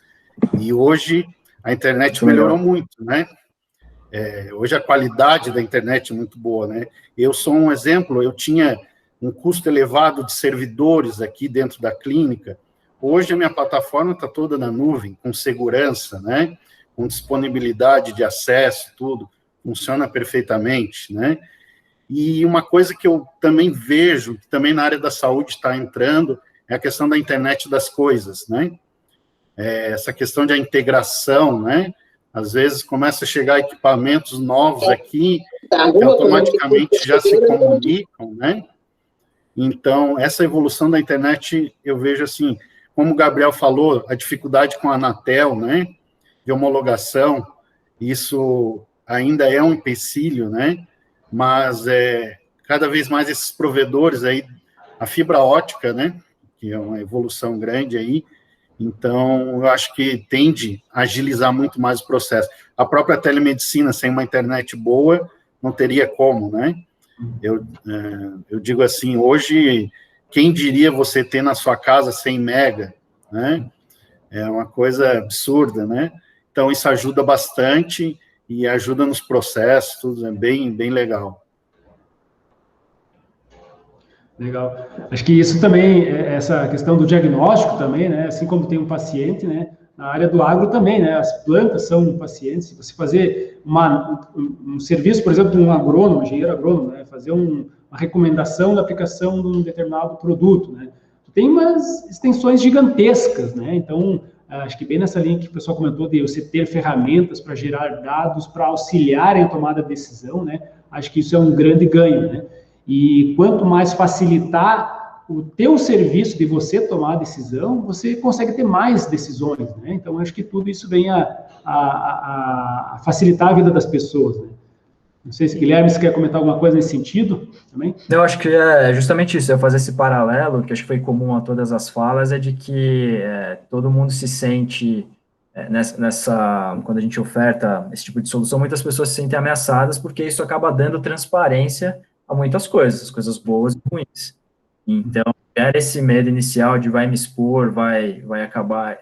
E hoje a internet melhorou muito, né? Hoje a qualidade da internet é muito boa, né? Eu sou um exemplo, eu tinha um custo elevado de servidores aqui dentro da clínica. Hoje a minha plataforma está toda na nuvem, com segurança, né? Com disponibilidade de acesso, tudo. Funciona perfeitamente, né? E uma coisa que eu também vejo, que também na área da saúde está entrando, é a questão da internet das coisas, né? Essa questão da integração, né? Às vezes começa a chegar equipamentos novos aqui, que automaticamente já se comunicam, né? Então, essa evolução da internet, eu vejo assim, como o Gabriel falou, a dificuldade com a Anatel, né? De homologação, isso ainda é um empecilho, né? Mas cada vez mais esses provedores aí, a fibra ótica, né? Que é uma evolução grande aí, então eu acho que tende a agilizar muito mais o processo. A própria telemedicina, sem uma internet boa, não teria como, né? Eu digo assim, hoje, quem diria você ter na sua casa 100 mega, né? É uma coisa absurda, né? Então, isso ajuda bastante e ajuda nos processos, tudo é bem legal. Legal. Acho que isso também, essa questão do diagnóstico também, né? Assim como tem um paciente, né? Na área do agro também, né? As plantas são pacientes. Se você fazer um serviço, por exemplo, de um agrônomo, um engenheiro agrônomo, né? Fazer uma recomendação da aplicação de um determinado produto, né? Tem umas extensões gigantescas, né? Então, acho que bem nessa linha que o pessoal comentou de você ter ferramentas para gerar dados, para auxiliar em tomada de decisão, né? Acho que isso é um grande ganho, né? E quanto mais facilitar o teu serviço de você tomar a decisão, você consegue ter mais decisões, né? Então, acho que tudo isso vem a facilitar a vida das pessoas, né? Não sei se Guilherme, você quer comentar alguma coisa nesse sentido também? Eu acho que é justamente isso, eu fazer esse paralelo, que acho que foi comum a todas as falas, é de que todo mundo se sente, quando a gente oferta esse tipo de solução, muitas pessoas se sentem ameaçadas, porque isso acaba dando transparência a muitas coisas boas e ruins. Então, era esse medo inicial de vai me expor, vai acabar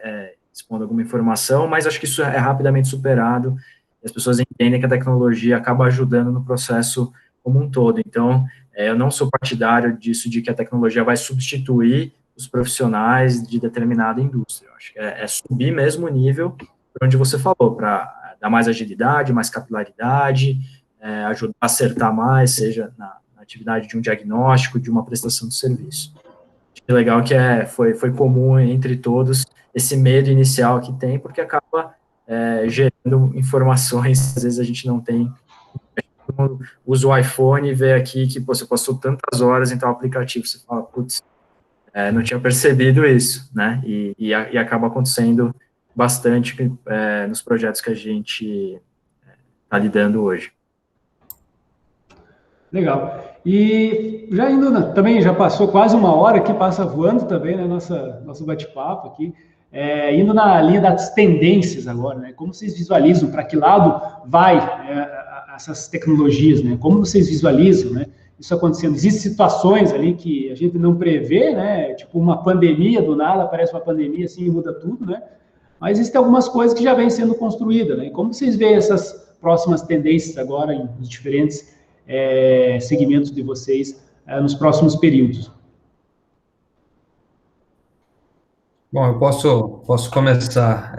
expondo alguma informação, mas acho que isso é rapidamente superado, e as pessoas entendem que a tecnologia acaba ajudando no processo como um todo. Então, eu não sou partidário disso, de que a tecnologia vai substituir os profissionais de determinada indústria. Eu acho que é subir mesmo o nível para onde você falou, para dar mais agilidade, mais capilaridade, ajudar a acertar mais, seja na atividade de um diagnóstico, de uma prestação de serviço. Acho que legal que foi comum entre todos esse medo inicial que tem, porque acaba gerando informações, às vezes a gente não tem. Usa o iPhone e vê aqui que você passou tantas horas em tal aplicativo, você fala, putz, não tinha percebido isso, né? E acaba acontecendo bastante nos projetos que a gente está lidando hoje. Legal. E já indo, também já passou quase uma hora aqui, passa voando também, né, nosso bate-papo aqui, indo na linha das tendências agora, né, como vocês visualizam, para que lado vai essas tecnologias, né, como vocês visualizam, né, isso acontecendo? Existem situações ali que a gente não prevê, né, tipo uma pandemia, do nada aparece uma pandemia assim e muda tudo, né, mas existem algumas coisas que já vêm sendo construídas, né, como vocês veem essas próximas tendências agora nos diferentes segmentos de vocês nos próximos períodos. Bom, eu posso começar.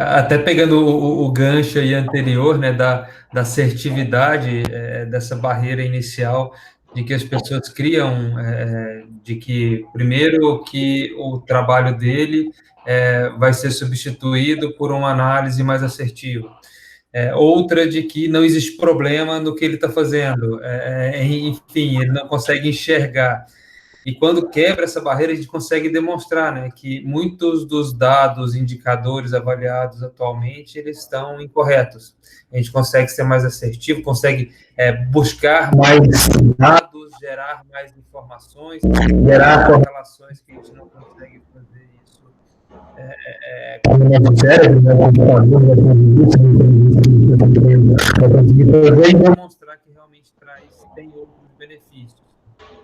Até pegando o gancho aí anterior, né, da assertividade, dessa barreira inicial, de que as pessoas criam, de que, primeiro, que o trabalho dele vai ser substituído por uma análise mais assertiva. Outra de que não existe problema no que ele está fazendo, enfim, ele não consegue enxergar. E quando quebra essa barreira, a gente consegue demonstrar, né, que muitos dos dados, indicadores avaliados atualmente, eles estão incorretos. A gente consegue ser mais assertivo, consegue buscar mais dados, gerar mais informações, gerar correlações que a gente não consegue fazer isso como nosso cérebro, né, e demonstrar que realmente tem outros benefícios.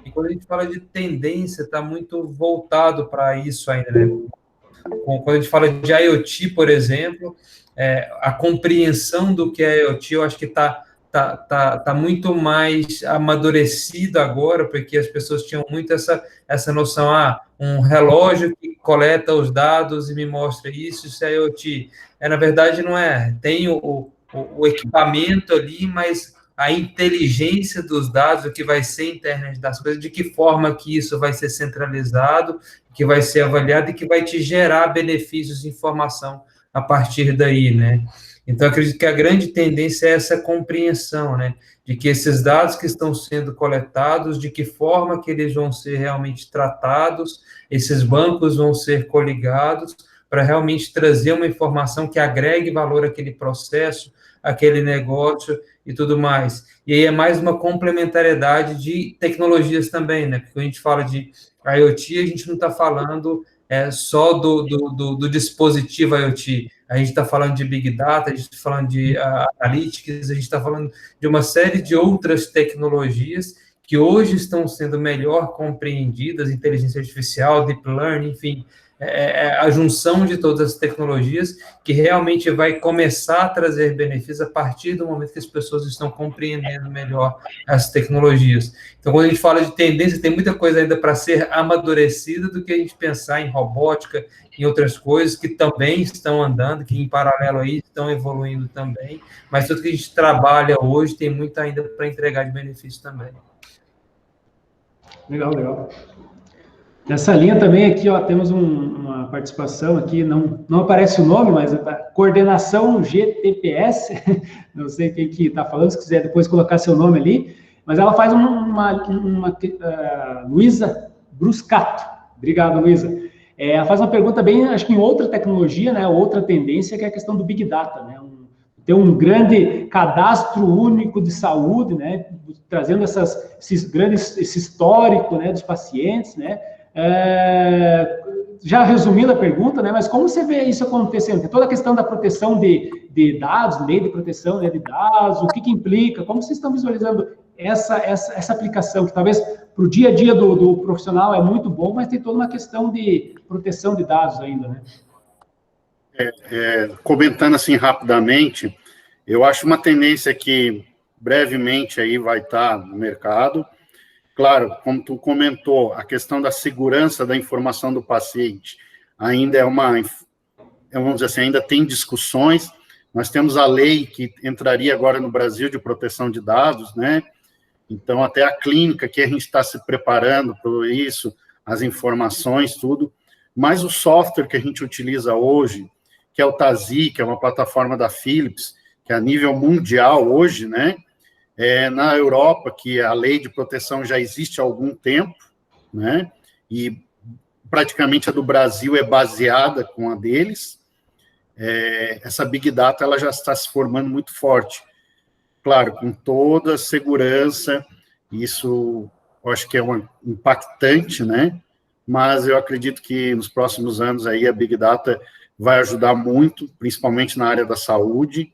E quando a gente fala de tendência, está muito voltado para isso ainda, né? Quando a gente fala de IoT, por exemplo, a compreensão do que é IoT, eu acho que está muito mais amadurecida agora, porque as pessoas tinham muito essa noção, um relógio que coleta os dados e me mostra isso é IoT. Na verdade, não é. Tem o equipamento ali, mas a inteligência dos dados, o que vai ser a internet das coisas, de que forma que isso vai ser centralizado, que vai ser avaliado e que vai te gerar benefícios de informação a partir daí, né? Então, acredito que a grande tendência é essa compreensão, né? De que esses dados que estão sendo coletados, de que forma que eles vão ser realmente tratados, esses bancos vão ser coligados para realmente trazer uma informação que agregue valor àquele processo, àquele negócio e tudo mais. E aí é mais uma complementariedade de tecnologias também, né? Porque quando a gente fala de IoT, a gente não está falando só do dispositivo IoT. A gente está falando de Big Data, a gente está falando de Analytics, a gente está falando de uma série de outras tecnologias que hoje estão sendo melhor compreendidas, inteligência artificial, deep learning, enfim, a junção de todas as tecnologias que realmente vai começar a trazer benefícios a partir do momento que as pessoas estão compreendendo melhor as tecnologias. Então, quando a gente fala de tendência, tem muita coisa ainda para ser amadurecida do que a gente pensar em robótica, em outras coisas que também estão andando, que em paralelo aí estão evoluindo também, mas tudo que a gente trabalha hoje tem muito ainda para entregar de benefício também. Legal, legal. Nessa linha também aqui, ó, temos uma participação aqui, não aparece o nome, mas coordenação GTPS, não sei quem que está falando, se quiser depois colocar seu nome ali, mas ela faz Luísa Bruscato. Obrigado, Luísa. Ela faz uma pergunta bem, acho que em outra tecnologia, né, outra tendência, que é a questão do Big Data, né, ter um grande cadastro único de saúde, né, trazendo esse histórico, né, dos pacientes, né. Já resumindo a pergunta, né, mas como você vê isso acontecendo? Toda a questão da proteção de dados, lei de proteção, né, de dados, o que implica, como vocês estão visualizando essa aplicação, que talvez para o dia a dia do profissional é muito bom, mas tem toda uma questão de proteção de dados ainda, né? Comentando assim rapidamente, eu acho uma tendência que brevemente aí vai estar no mercado. Claro, como tu comentou, a questão da segurança da informação do paciente ainda vamos dizer assim, ainda tem discussões. Nós temos a lei que entraria agora no Brasil de proteção de dados, né? Então, até a clínica que a gente está se preparando por isso, as informações, tudo. Mas o software que a gente utiliza hoje, que é o TASI, que é uma plataforma da Philips, que é a nível mundial hoje, né? Na Europa, que a lei de proteção já existe há algum tempo, né? E praticamente a do Brasil é baseada com a deles. Essa Big Data ela já está se formando muito forte. Claro, com toda a segurança, isso eu acho que é impactante, né? Mas eu acredito que nos próximos anos aí a Big Data vai ajudar muito, principalmente na área da saúde,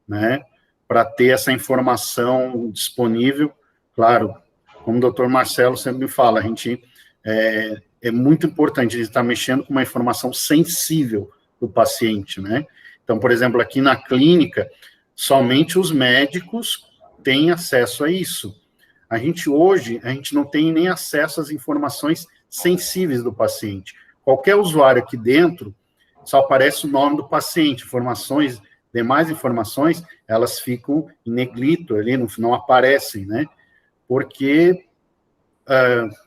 né? Para ter essa informação disponível. Claro, como o doutor Marcelo sempre me fala, a gente é muito importante, a gente está mexendo com uma informação sensível do paciente, né? Então, por exemplo, aqui na clínica, somente os médicos tem acesso a isso. Hoje, a gente não tem nem acesso às informações sensíveis do paciente. Qualquer usuário aqui dentro, só aparece o nome do paciente, demais informações, elas ficam em negrito ali, não aparecem, né? Porque,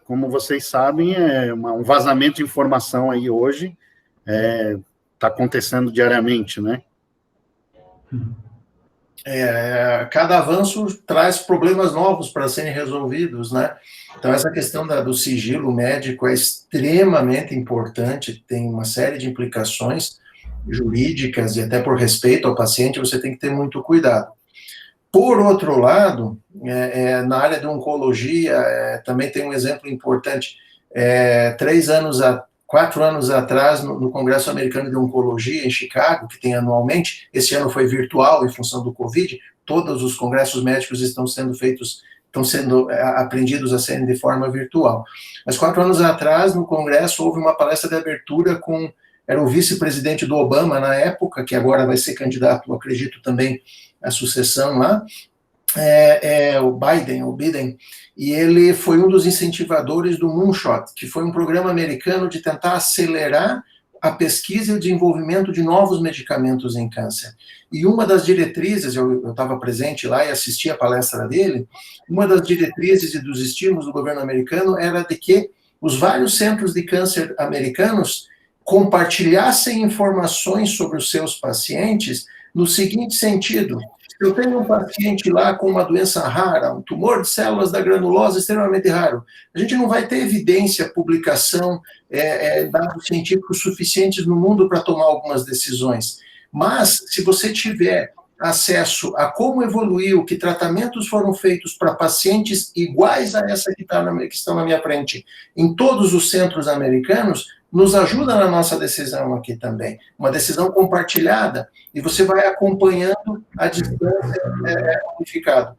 como vocês sabem, um vazamento de informação aí hoje está acontecendo diariamente, né? Cada avanço traz problemas novos para serem resolvidos, né? Então, essa questão do sigilo médico é extremamente importante, tem uma série de implicações jurídicas e até por respeito ao paciente, você tem que ter muito cuidado. Por outro lado, na área de oncologia, também tem um exemplo importante. 4 anos atrás, no Congresso Americano de Oncologia, em Chicago, que tem anualmente, esse ano foi virtual em função do Covid, todos os congressos médicos estão sendo aprendidos a serem de forma virtual. Mas 4 anos atrás, no Congresso, houve uma palestra de abertura era o vice-presidente do Obama na época, que agora vai ser candidato, acredito também, à sucessão lá, o Biden, e ele foi um dos incentivadores do Moonshot, que foi um programa americano de tentar acelerar a pesquisa e o desenvolvimento de novos medicamentos em câncer. E uma das diretrizes, eu estava presente lá e assisti a palestra dele, uma das diretrizes e dos estímulos do governo americano era de que os vários centros de câncer americanos compartilhassem informações sobre os seus pacientes no seguinte sentido: eu tenho um paciente lá com uma doença rara, um tumor de células da granulosa extremamente raro. A gente não vai ter evidência, publicação, dados científicos suficientes no mundo para tomar algumas decisões. Mas, se você tiver acesso a como evoluiu, que tratamentos foram feitos para pacientes iguais a essa que estão na minha frente, em todos os centros americanos, nos ajuda na nossa decisão aqui também. Uma decisão compartilhada, e você vai acompanhando a distância unificado.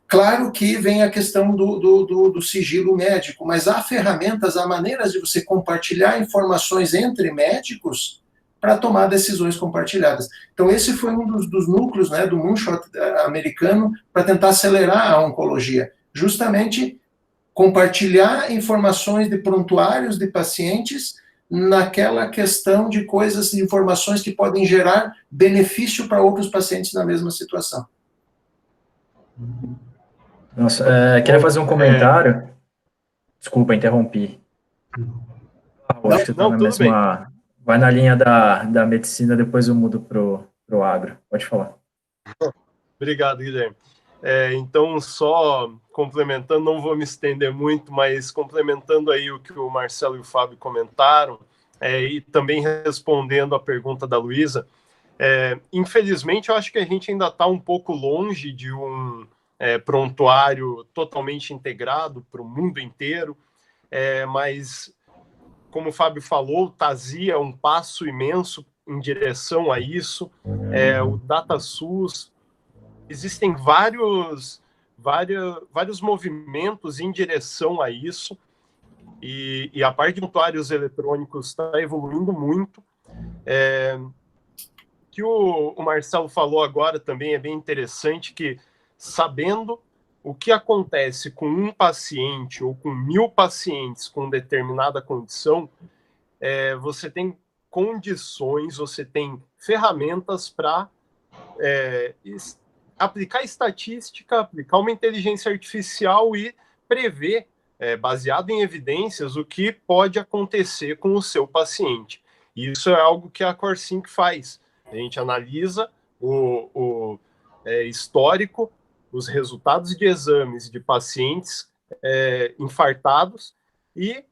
Claro que vem a questão do sigilo médico, mas há ferramentas, há maneiras de você compartilhar informações entre médicos para tomar decisões compartilhadas. Então, esse foi um dos núcleos, né, do Moonshot americano para tentar acelerar a oncologia. Justamente compartilhar informações de prontuários de pacientes naquela questão de coisas, de informações que podem gerar benefício para outros pacientes na mesma situação. Nossa, queria fazer um comentário. Desculpa, interrompi. Acho que você está na mesma... Vai na linha da medicina, depois eu mudo pro agro. Pode falar. Obrigado, Guilherme. Então, só complementando, não vou me estender muito, mas complementando aí o que o Marcelo e o Fábio comentaram, e também respondendo a pergunta da Luísa, infelizmente, eu acho que a gente ainda está um pouco longe de um prontuário totalmente integrado para o mundo inteiro, mas, como o Fábio falou, o TASI é um passo imenso em direção a isso, o DataSUS, existem vários movimentos em direção a isso, e a parte de prontuários eletrônicos está evoluindo muito. Que o Marcelo falou agora também é bem interessante, que sabendo o que acontece com um paciente ou com 1000 pacientes com determinada condição, você tem condições, você tem ferramentas para aplicar estatística, aplicar uma inteligência artificial e prever, baseado em evidências, o que pode acontecer com o seu paciente. Isso é algo que a CoreSync faz. A gente analisa o histórico, os resultados de exames de pacientes infartados e,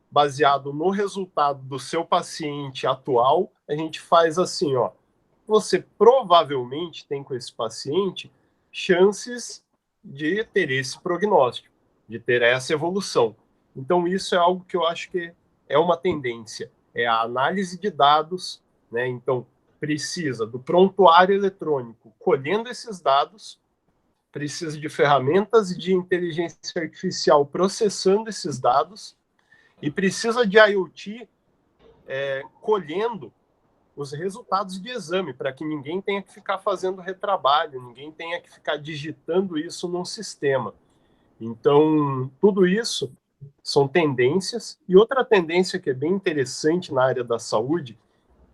baseado no resultado do seu paciente atual, a gente faz assim, você provavelmente tem com esse paciente chances de ter esse prognóstico, de ter essa evolução. Então, isso é algo que eu acho que é uma tendência, é a análise de dados, né? Então, precisa do prontuário eletrônico colhendo esses dados, precisa de ferramentas de inteligência artificial processando esses dados e precisa de IoT colhendo os resultados de exame, para que ninguém tenha que ficar fazendo retrabalho, ninguém tenha que ficar digitando isso num sistema. Então, tudo isso são tendências. E outra tendência que é bem interessante na área da saúde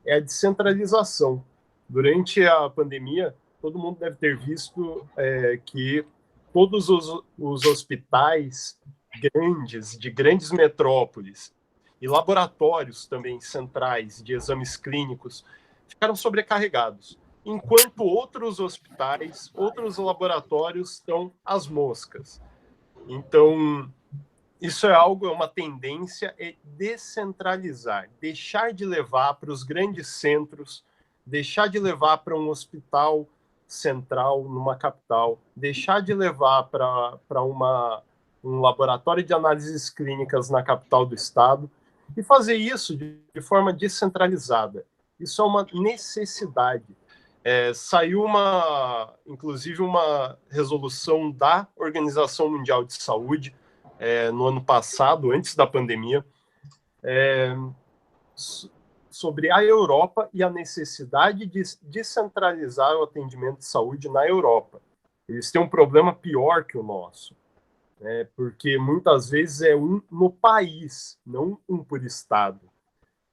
é a descentralização. Durante a pandemia, todo mundo deve ter visto que todos os hospitais grandes, de grandes metrópoles, e laboratórios também centrais de exames clínicos ficaram sobrecarregados, enquanto outros hospitais, outros laboratórios estão às moscas. Então, isso é uma tendência, é descentralizar, deixar de levar para os grandes centros, deixar de levar para um hospital central numa capital, deixar de levar para um laboratório de análises clínicas na capital do estado e fazer isso de forma descentralizada. Isso é uma necessidade. Saiu inclusive uma resolução da Organização Mundial de Saúde no ano passado, antes da pandemia, sobre a Europa e a necessidade de descentralizar o atendimento de saúde na Europa. Eles têm um problema pior que o nosso, porque muitas vezes é um no país, não um por estado.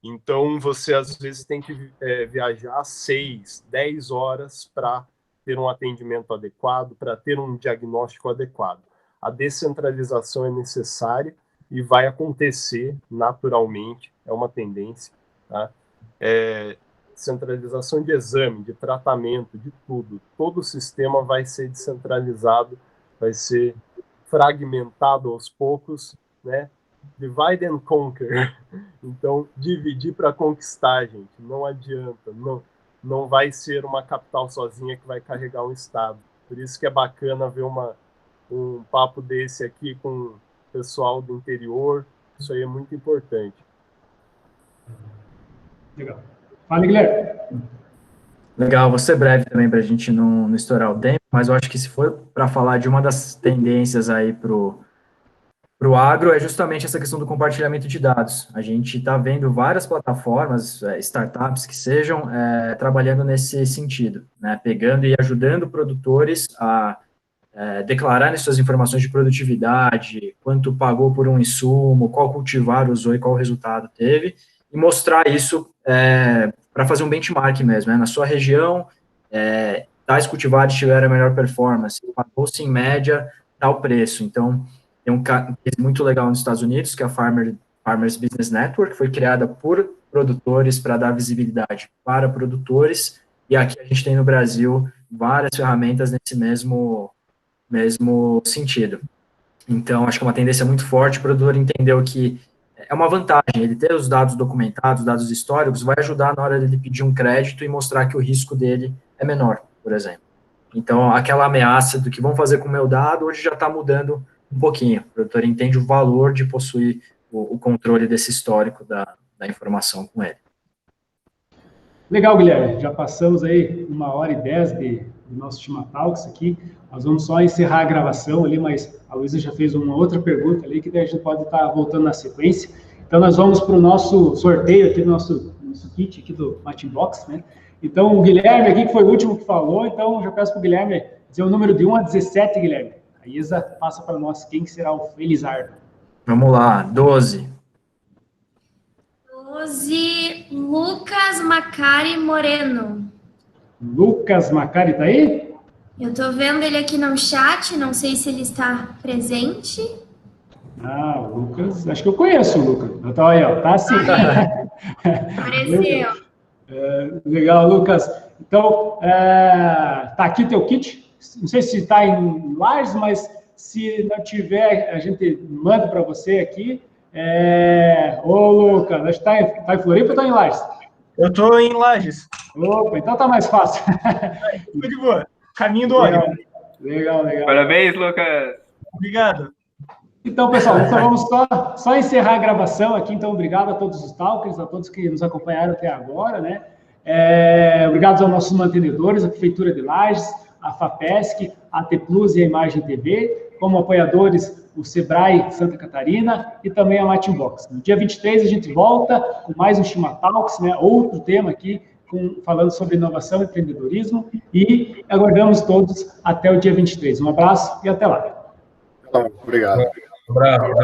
Então, você às vezes tem que viajar 6, 10 horas para ter um atendimento adequado, para ter um diagnóstico adequado. A descentralização é necessária e vai acontecer naturalmente, é uma tendência. Tá? Centralização de exame, de tratamento, de tudo. Todo o sistema vai ser descentralizado, vai ser fragmentado aos poucos, né? Divide and conquer. Então, dividir para conquistar, gente. Não adianta. Não vai ser uma capital sozinha que vai carregar um estado. Por isso que é bacana ver um papo desse aqui com o pessoal do interior. Isso aí é muito importante. Legal. Fala, Guilherme. Legal, vou ser breve também para a gente não estourar o tempo, mas eu acho que se for para falar de uma das tendências aí para o agro, é justamente essa questão do compartilhamento de dados. A gente está vendo várias plataformas, startups que sejam, trabalhando nesse sentido, né, pegando e ajudando produtores a declararem suas informações de produtividade, quanto pagou por um insumo, qual cultivar usou e qual resultado teve, e mostrar isso para fazer um benchmark mesmo, né? Na sua região, tais cultivares tiveram a melhor performance, pagou-se em média tal preço. Então, tem um case muito legal nos Estados Unidos, que é a Farmers Business Network, que foi criada por produtores para dar visibilidade para produtores, e aqui a gente tem no Brasil várias ferramentas nesse mesmo sentido. Então, acho que é uma tendência muito forte, o produtor entendeu que é uma vantagem, ele ter os dados documentados, dados históricos, vai ajudar na hora dele pedir um crédito e mostrar que o risco dele é menor, por exemplo. Então, aquela ameaça do que vão fazer com o meu dado, hoje já está mudando um pouquinho. O produtor entende o valor de possuir o controle desse histórico da informação com ele. Legal, Guilherme. Já passamos aí 1h10 do nosso Chimatalks aqui. Nós vamos só encerrar a gravação ali, mas a Luísa já fez uma outra pergunta ali, que daí a gente pode estar voltando na sequência. Então, nós vamos para o nosso sorteio aqui, do nosso kit aqui do Matinbox, né? Então, o Guilherme aqui, que foi o último que falou, então já peço para o Guilherme dizer o número de 1 a 17, Guilherme. A Isa passa para nós quem será o Felizardo. Vamos lá, 12. 12, Lucas Macari Moreno. Lucas Macari, tá aí? Eu tô vendo ele aqui no chat, não sei se ele está presente. Ah, o Lucas, acho que eu conheço o Lucas. Então, aí, ó, tá assim. Apareceu. Legal, Lucas. Então, tá aqui teu kit. Não sei se está em Lages, mas se não tiver, a gente manda para você aqui. Ô, Lucas, acho que tá em Floripa ou tá em Lages? Eu tô em Lages. Opa, então tá mais fácil. Tudo de boa. Caminho do ônibus. Legal. Parabéns, Lucas. Obrigado. Então, pessoal, então vamos só encerrar a gravação aqui. Então, obrigado a todos os talkers, a todos que nos acompanharam até agora, né? Obrigado aos nossos mantenedores, a Prefeitura de Lages, a FAPESC, a T Plus e a Imagem TV, como apoiadores o Sebrae Santa Catarina e também a Matinbox. No dia 23 a gente volta com mais um Chimatalks, né? Outro tema aqui falando sobre inovação e empreendedorismo, e aguardamos todos até o dia 23. Um abraço e até lá. Obrigado. Um abraço.